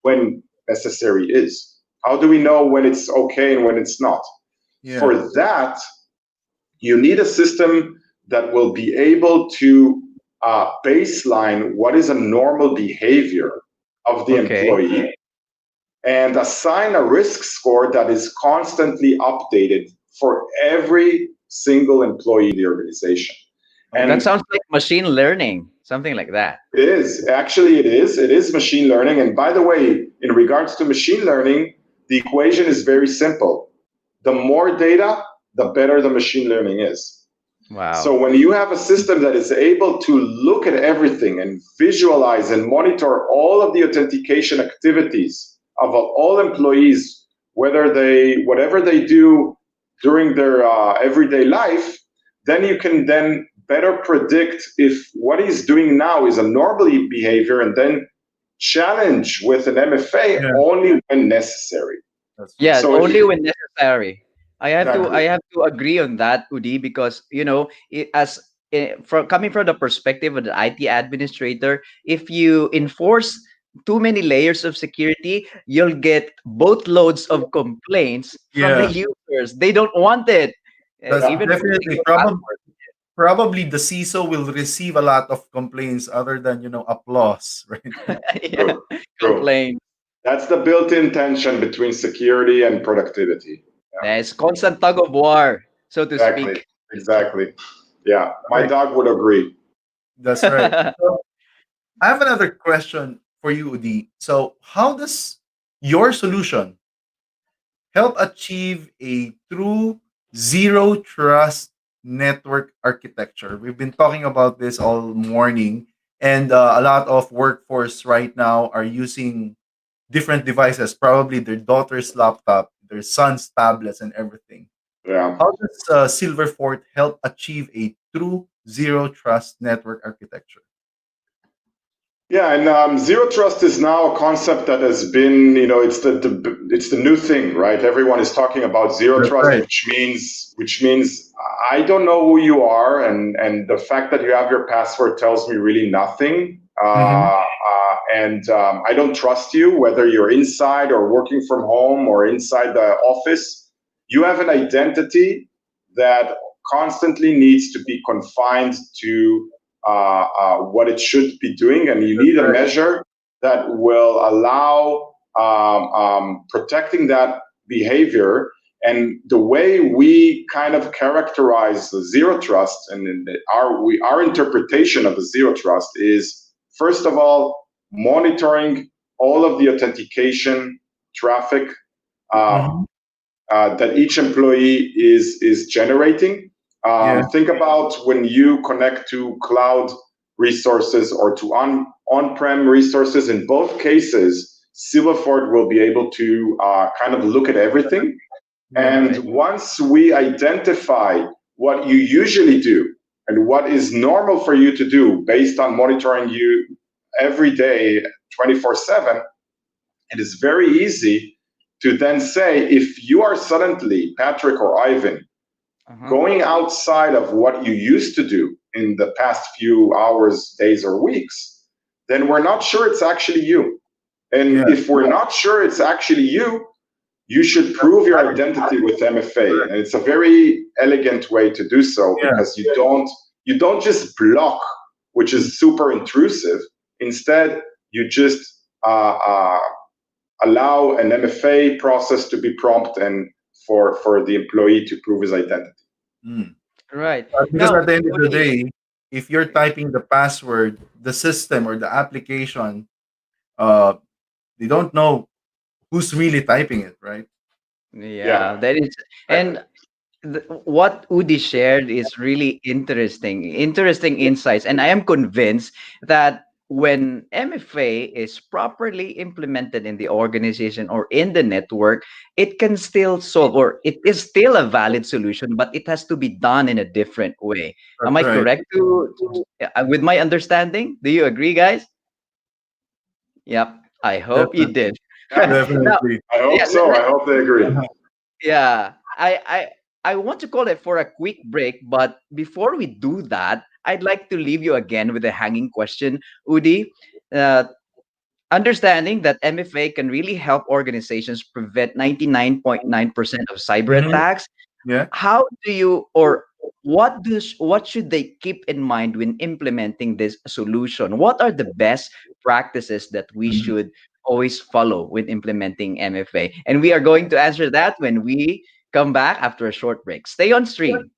when necessary is? How do we know when it's okay and when it's not? For that, you need a system that will be able to baseline what is a normal behavior of the employee and assign a risk score that is constantly updated for every single employee in the organization. And that sounds like machine learning, something like that. It is. Actually, it is. It is machine learning. And by the way, in regards to machine learning, the equation is very simple. The more data, the better the machine learning is. Wow. So when you have a system that is able to look at everything and visualize and monitor all of the authentication activities of all employees, whatever they do during their everyday life, then you can then better predict if what he's doing now is a normal behavior and then challenge with an MFA only when necessary. Yeah, So only when necessary. I have Exactly. to agree on that, Udi, because from coming from the perspective of the IT administrator, if you enforce too many layers of security, you'll get boatloads of complaints from the users. They don't want it. That's Even definitely probably the CISO will receive a lot of complaints other than applause, right? True. complaints. That's the built-in tension between security and productivity. It's constant tug of war, so to speak. Exactly. Yeah, my dog would agree. That's right. So, I have another question for you, Udi. So, how does your solution help achieve a true zero trust network architecture? We've been talking about this all morning, and a lot of workforce right now are using different devices, probably their daughter's laptop, their son's tablets, and everything. Yeah. How does Silverfort help achieve a true zero trust network architecture? Yeah, and zero trust is now a concept that has been, it's the new thing, right? Everyone is talking about zero That's trust, right. which means I don't know who you are, and the fact that you have your password tells me really nothing. Mm-hmm. I don't trust you, whether you're inside or working from home or inside the office. You have an identity that constantly needs to be confined to what it should be doing, and you That's need a right. measure that will allow protecting that behavior. And the way we kind of characterize the zero trust and our interpretation of the zero trust is, first of all, monitoring all of the authentication traffic uh, Mm-hmm. that each employee is generating. Yeah. Think about when you connect to cloud resources or to on-prem resources. In both cases, Silverfort will be able to kind of look at everything. Yeah. And Right. once we identify what you usually do and what is normal for you to do based on monitoring you every day, 24/7, it is very easy to then say, if you are suddenly, Patrick or Ivan, Uh-huh. going outside of what you used to do in the past few hours, days, or weeks, then we're not sure it's actually you. Yeah. And if we're not sure it's actually you, you should prove your identity with MFA. And it's a very elegant way to do so, Yeah. because you don't just block, which is super intrusive. Instead, you just allow an MFA process to be prompt and for the employee to prove his identity. Mm. Right. Because Now, at the end of the Udi, day, if you're typing the password, the system or the application, uh, they don't know who's really typing it, right? yeah, Yeah, that is, and what Udi shared is really interesting insights. And I am convinced that when MFA is properly implemented in the organization or in the network, it can still solve, or it is still a valid solution, but it has to be done in a different way. Am That's I right. correct with my understanding? Do you agree, guys? Yep. I hope you Definitely. did. yeah. Now, Definitely. I hope yeah, so. I hope they agree. Uh-huh. yeah, I want to call it for a quick break, but before we do that, I'd like to leave you again with a hanging question, Udi. Uh, Understanding that MFA can really help organizations prevent 99.9% of cyber Mhm. attacks, Yeah. how do you, or what should they keep in mind when implementing this solution? What are the best practices that we Mhm. should always follow when implementing MFA? And we are going to answer that when we come back after a short break. Stay on stream.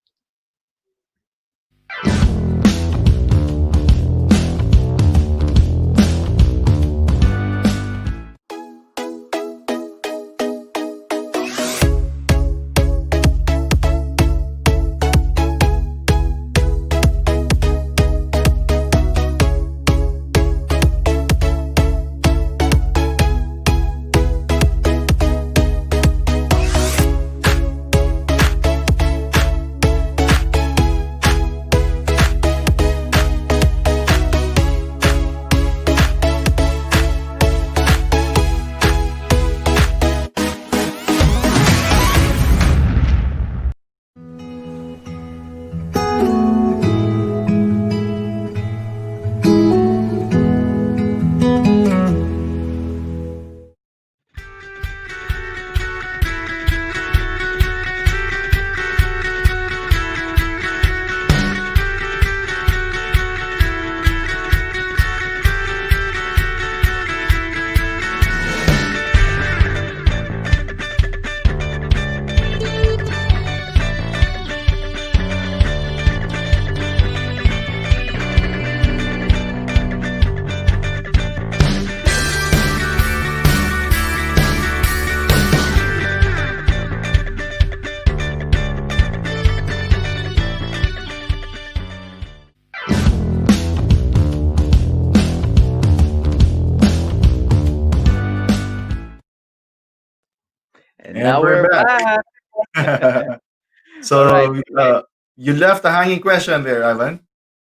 And And now we're we're back. back. All right. So you left a hanging question there, Ivan.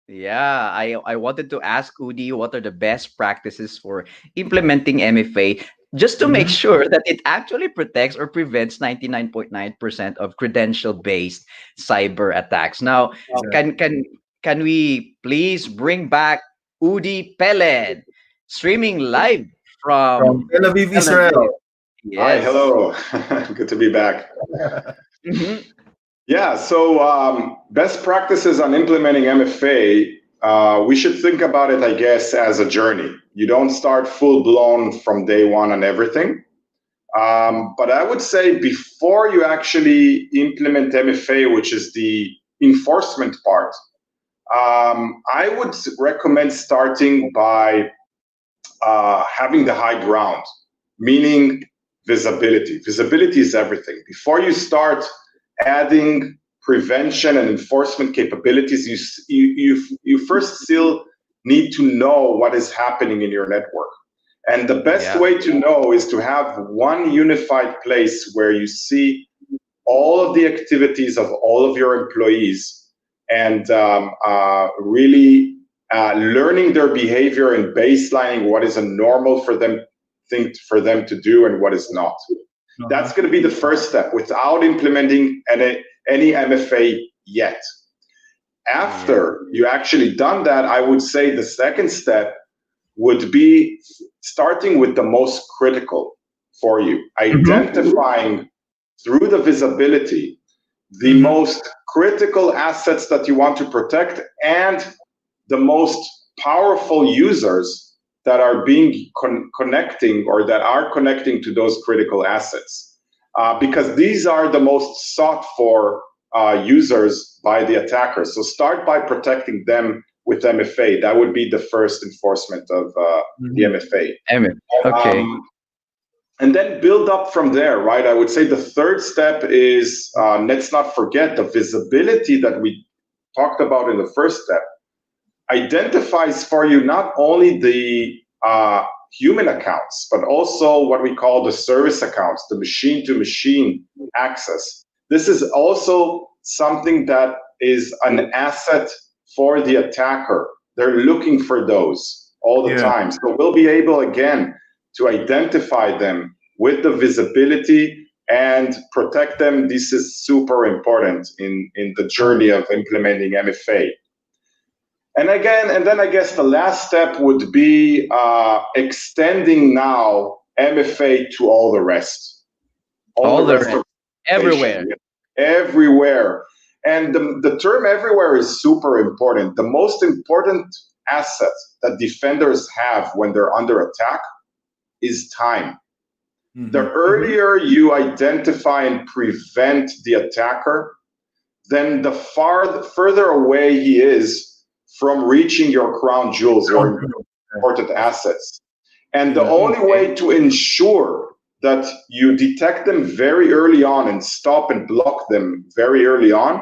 Yeah, I wanted to ask Udi what are the best practices for implementing MFA just to make Mhm. sure that it actually protects or prevents 99.9% of credential-based cyber attacks. Now, Exactly. can we please bring back Udi Peled, streaming live From from Tel Aviv, Tel Aviv? Israel. Hi, Yes. hello. Good to be back. Mhm. Yeah, so best practices on implementing MFA, we should think about it, I guess, as a journey. You don't start full blown from day one on everything. But I would say before you actually implement MFA, which is the enforcement part, I would recommend starting by having the high ground, meaning visibility. Visibility is everything. Before you start adding prevention and enforcement capabilities, you first still need to know what is happening in your network. And the best Yeah. way to know is to have one unified place where you see all of the activities of all of your employees and really learning their behavior and baselining what is a normal for them thing for them to do and what is not. Uh-huh. That's going to be the first step without implementing any MFA yet. Yeah. After you actually done that, I would say the second step would be starting with the most critical for you, identifying through the visibility the Mhm. most critical assets that you want to protect and the most powerful users that are being connecting or that are connecting to those critical assets. Because these are the most sought for users by the attackers. So start by protecting them with MFA. That would be the first enforcement of the Mhm. MFA. Amen. Okay. And then build up from there, right? I would say the third step is let's not forget the visibility that we talked about in the first step identifies for you not only the human accounts, but also what we call the service accounts, the machine to machine access. This is also something that is an asset for the attacker. They're looking for those all the Yeah. time. So we'll be able again to identify them with the visibility and protect them. This is super important in the journey of implementing MFA. And then I guess the last step would be extending now MFA to all the rest, all All the the rest rest. of the Everywhere. organization, everywhere. And the term everywhere is super important. The most important asset that defenders have when they're under attack is time. The Mhm. earlier you identify and prevent the attacker, then the further away he is from reaching your crown jewels, Ground your truth. important assets. And the Yeah. only Okay. way to ensure that you detect them very early on and stop and block them very early on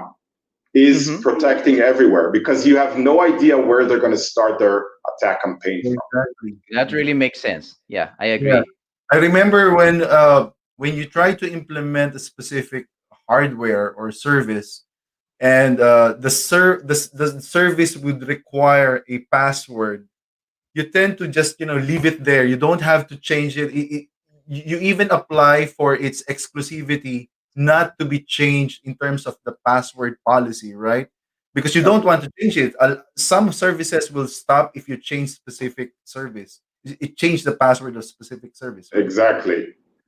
is Mm-hmm. protecting everywhere because you have no idea where they're going to start their attack campaign from. Exactly. That really makes sense. Yeah, I Yeah. agree. I remember when you try to implement a specific hardware or service, and the service would require a password. You tend to just leave it there. You don't have to change it. You even apply for its exclusivity not to be changed in terms of the password policy, right? Because you don't want to change it. Some services will stop if you change specific service. It changed the password of specific service, right? Exactly.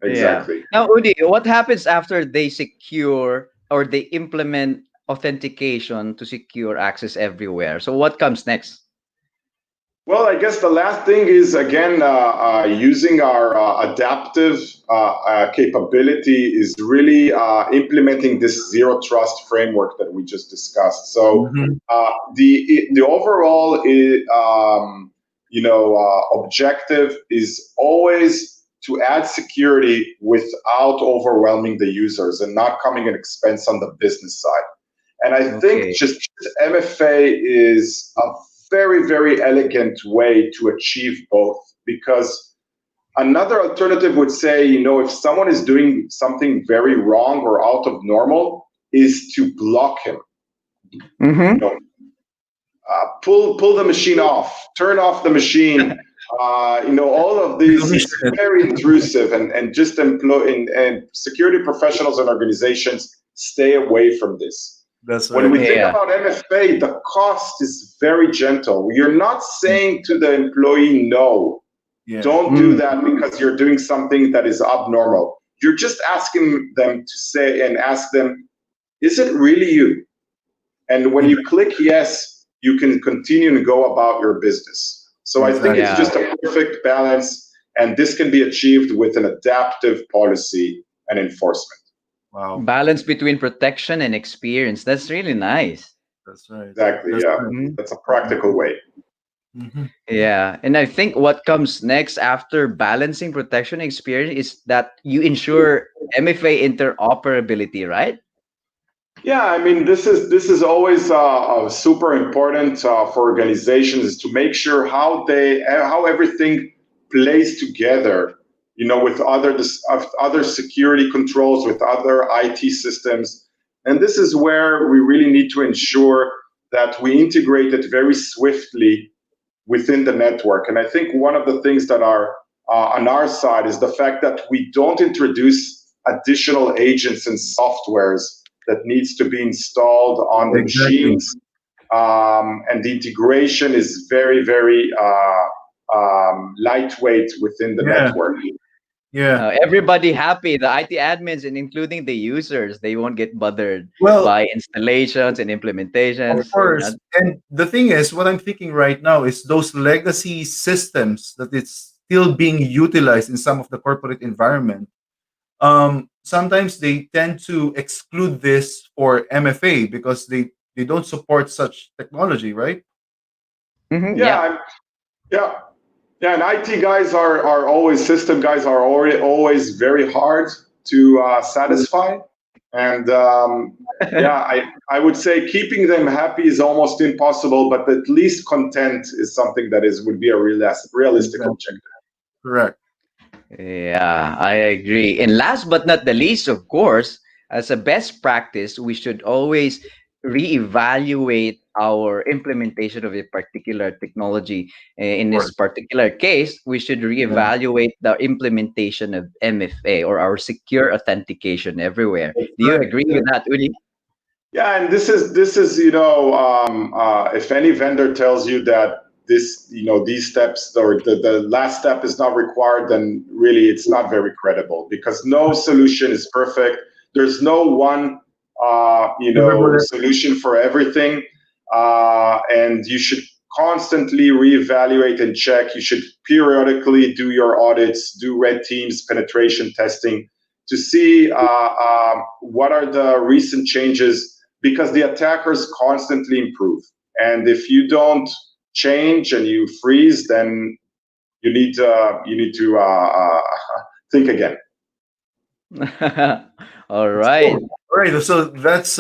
Yeah. Exactly. Now, Udi, what happens after they secure or they implement authentication to secure access everywhere? So what comes next? Well, I guess the last thing is again using our adaptive capability is really implementing this zero trust framework that we just discussed. So Mhm. the overall objective is always to add security without overwhelming the users and not coming an expense on the business side. And I think Okay. just MFA is a very, very elegant way to achieve both because Another alternative would say, if someone is doing something very wrong or out of normal, is to block him. Mm-hmm. Pull the machine off, turn off the machine. All of this is very intrusive, and just employ and security professionals and organizations stay away from this. That's When we right. think Yeah. about MFA, the cost is very gentle. You're not saying to the employee, no, Yeah. don't do that because you're doing something that is abnormal. You're just asking them to say and ask them, is it really you? And when you click yes, you can continue and go about your business. So I think it's Yeah. just a perfect balance, and this can be achieved with an adaptive policy and enforcement. Wow. Balance between protection and experience. That's really nice. That's right. Exactly, That's yeah. right. Mhm. That's a practical way. Mhm. Yeah. And I think what comes next after balancing protection and experience is that you ensure MFA interoperability, right? Yeah, I mean, this is always super important for organizations, is to make sure how everything plays together, with other security controls, with other IT systems, and this is where we really need to ensure that we integrate it very swiftly within the network. And I think one of the things that are on our side is the fact that we don't introduce additional agents and softwares that needs to be installed on the Exactly. machines. And the integration is very, very lightweight within the Yeah. network. Yeah. Everybody happy, the IT admins and including the users, they won't get bothered Well, by installations and of implementations. course. And the thing is, what I'm thinking right now is those legacy systems that it's still being utilized in some of the corporate environment. Sometimes they tend to exclude this for MFA because they don't support such technology, right? Mhm, Yeah, yeah. yeah. Yeah, and IT guys are always, system guys are always very hard to satisfy. And yeah, I would say keeping them happy is almost impossible, but at least content is something that would be a realistic Exactly. objective. Correct. Yeah, I agree. And last but not the least, of course, as a best practice, we should always reevaluate our implementation of a particular technology. In Of this course. particular case, we should Yeah. reevaluate the implementation of MFA or our secure authentication everywhere. That's Do you right. agree with that, Udi? Yeah, and this is if any vendor tells you that these steps, or the last step is not required, then really it's not very credible, because no solution is perfect. There's no one Silver bullet. solution for everything, and you should constantly reevaluate and check. You should periodically do your audits, do red teams, penetration testing, to see what are the recent changes, because the attackers constantly improve. And if you don't change and you freeze, then you need to think again. All Cool. right. All right. So that's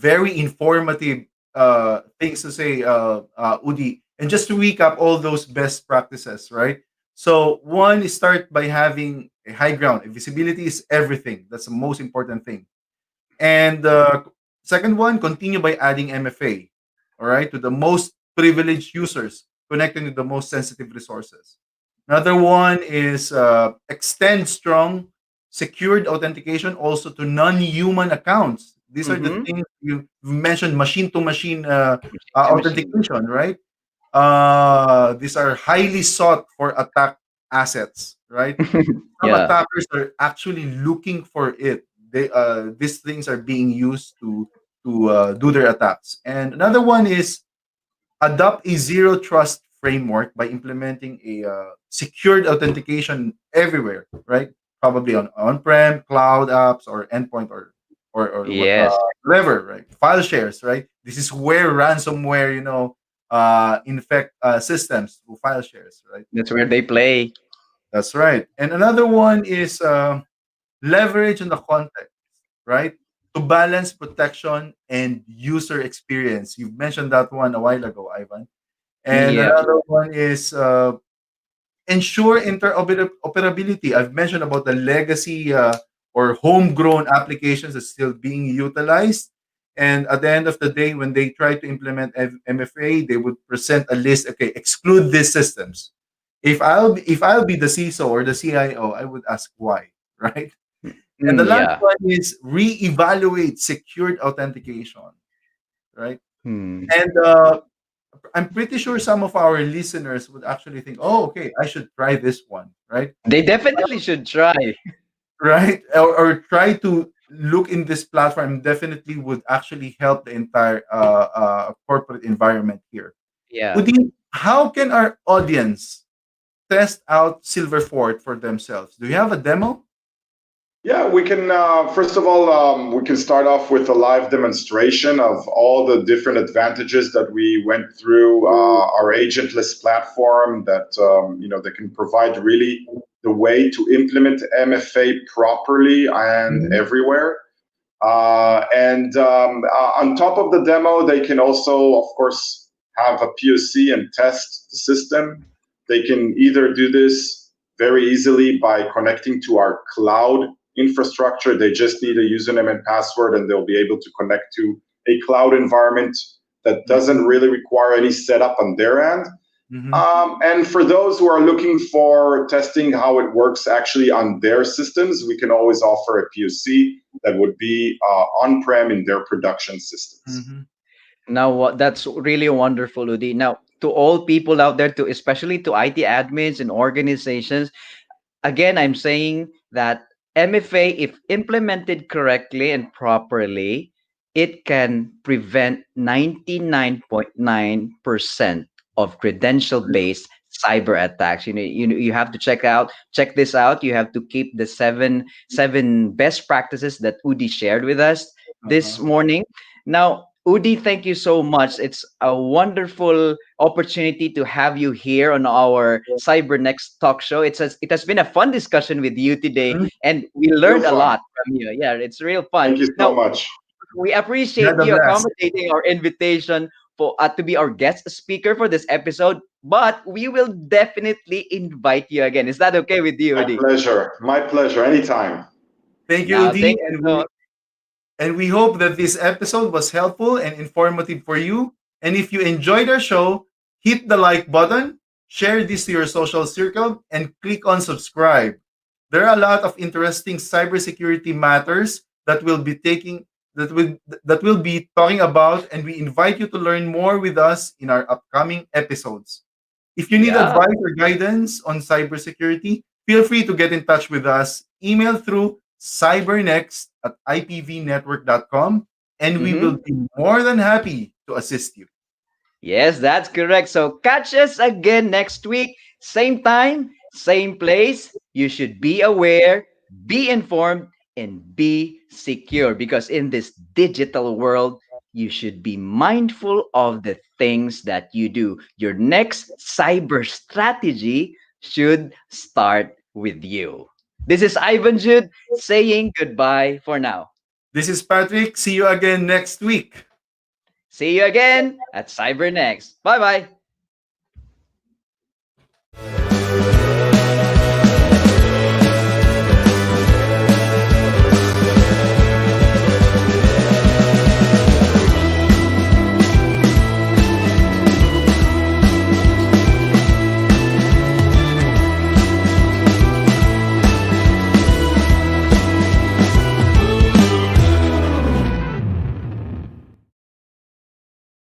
very informative things to say, Udi. And just to recap all those best practices, right? So one is start by having a high ground. Visibility is everything. That's the most important thing. And second one, continue by adding MFA, all right, to the most privileged users, connecting to the most sensitive resources. Another one is extend strong secured authentication also to non-human accounts. These are the Mm-hmm. things you mentioned, machine-to-machine To machine. authentication, right? These are highly sought for attack assets, right? Some Yeah. attackers are actually looking for it. These things are being used to do their attacks. And another one is adopt a zero trust framework by implementing a secured authentication everywhere, right? Probably on on-prem, cloud apps, or endpoint, or Yes. whatever, right? File shares, right? This is where ransomware, infect systems through file shares, right? That's where they play. That's right. And another one is leverage on the context, right? To balance protection and user experience. You mentioned that one a while ago, Ivan. And Yeah. another one is ensure interoperability. I've mentioned about the legacy or homegrown applications that's still being utilized. And at the end of the day, when they try to implement MFA, they would present a list. Okay, exclude these systems. If I'll be the CISO or the CIO, I would ask why, right? And the last Yeah. one is reevaluate secured authentication, right? Hmm. And I'm pretty sure some of our listeners would actually think, "Oh, okay, I should try this one," right? They definitely should try. Right? Or try to look in this platform. Definitely would actually help the entire corporate environment here. Yeah. Udi, how can our audience test out Silverfort for themselves? Do you have a demo? Yeah, we can. First of all, we can start off with a live demonstration of all the different advantages that we went through. Our agentless platform that can provide really the way to implement MFA properly and Mhm. everywhere. And on top of the demo, they can also, of course, have a POC and test the system. They can either do this very easily by connecting to our cloud infrastructure. They just need a username and password, and they'll be able to connect to a cloud environment that doesn't really require any setup on their end. Mhm. And for those who are looking for testing how it works actually on their systems, we can always offer a POC that would be on-prem in their production systems. Mhm. Now, that's really wonderful, Udi. Now, to all people out there, to especially to IT admins and organizations, again, I'm saying that MFA, if implemented correctly and properly, it can prevent 99.9% of credential-based cyber attacks. You have to check this out. You have to keep the seven best practices that Udi shared with us this Uh-huh. morning. Now, Udi, thank you so much. It's a wonderful opportunity to have you here on our CyberNXT talk show. It has been a fun discussion with you today, Mhm. and we Real learned a fun. lot from you. Yeah, it's real fun. Thank you so Now, much. we You appreciate had a you blast. accommodating our invitation for to be our guest speaker for this episode. But we will definitely invite you again. Is that okay with you, My Udi? pleasure. My pleasure. Anytime. Thank you, Now, Udi, thank you and so. we hope that this episode was helpful and informative for you. And if you enjoyed our show, hit the like button, share this to your social circle, and click on subscribe. There are a lot of interesting cybersecurity matters that will be talking about, and we invite you to learn more with us in our upcoming episodes. If you need Yeah. advice or guidance on cybersecurity, feel free to get in touch with us. Email through cybernext@ipvnetwork.com, and we will Mm-hmm. be more than happy to assist you. Yes, that's correct. So catch us again next week, same time, same place. You should be aware, be informed, and be secure because in this digital world, you should be mindful of the things that you do. Your next cyber strategy should start with you. This is Ivan Jude saying goodbye for now. This is Patrick. See you again next week. See you again at CyberNext. Bye bye.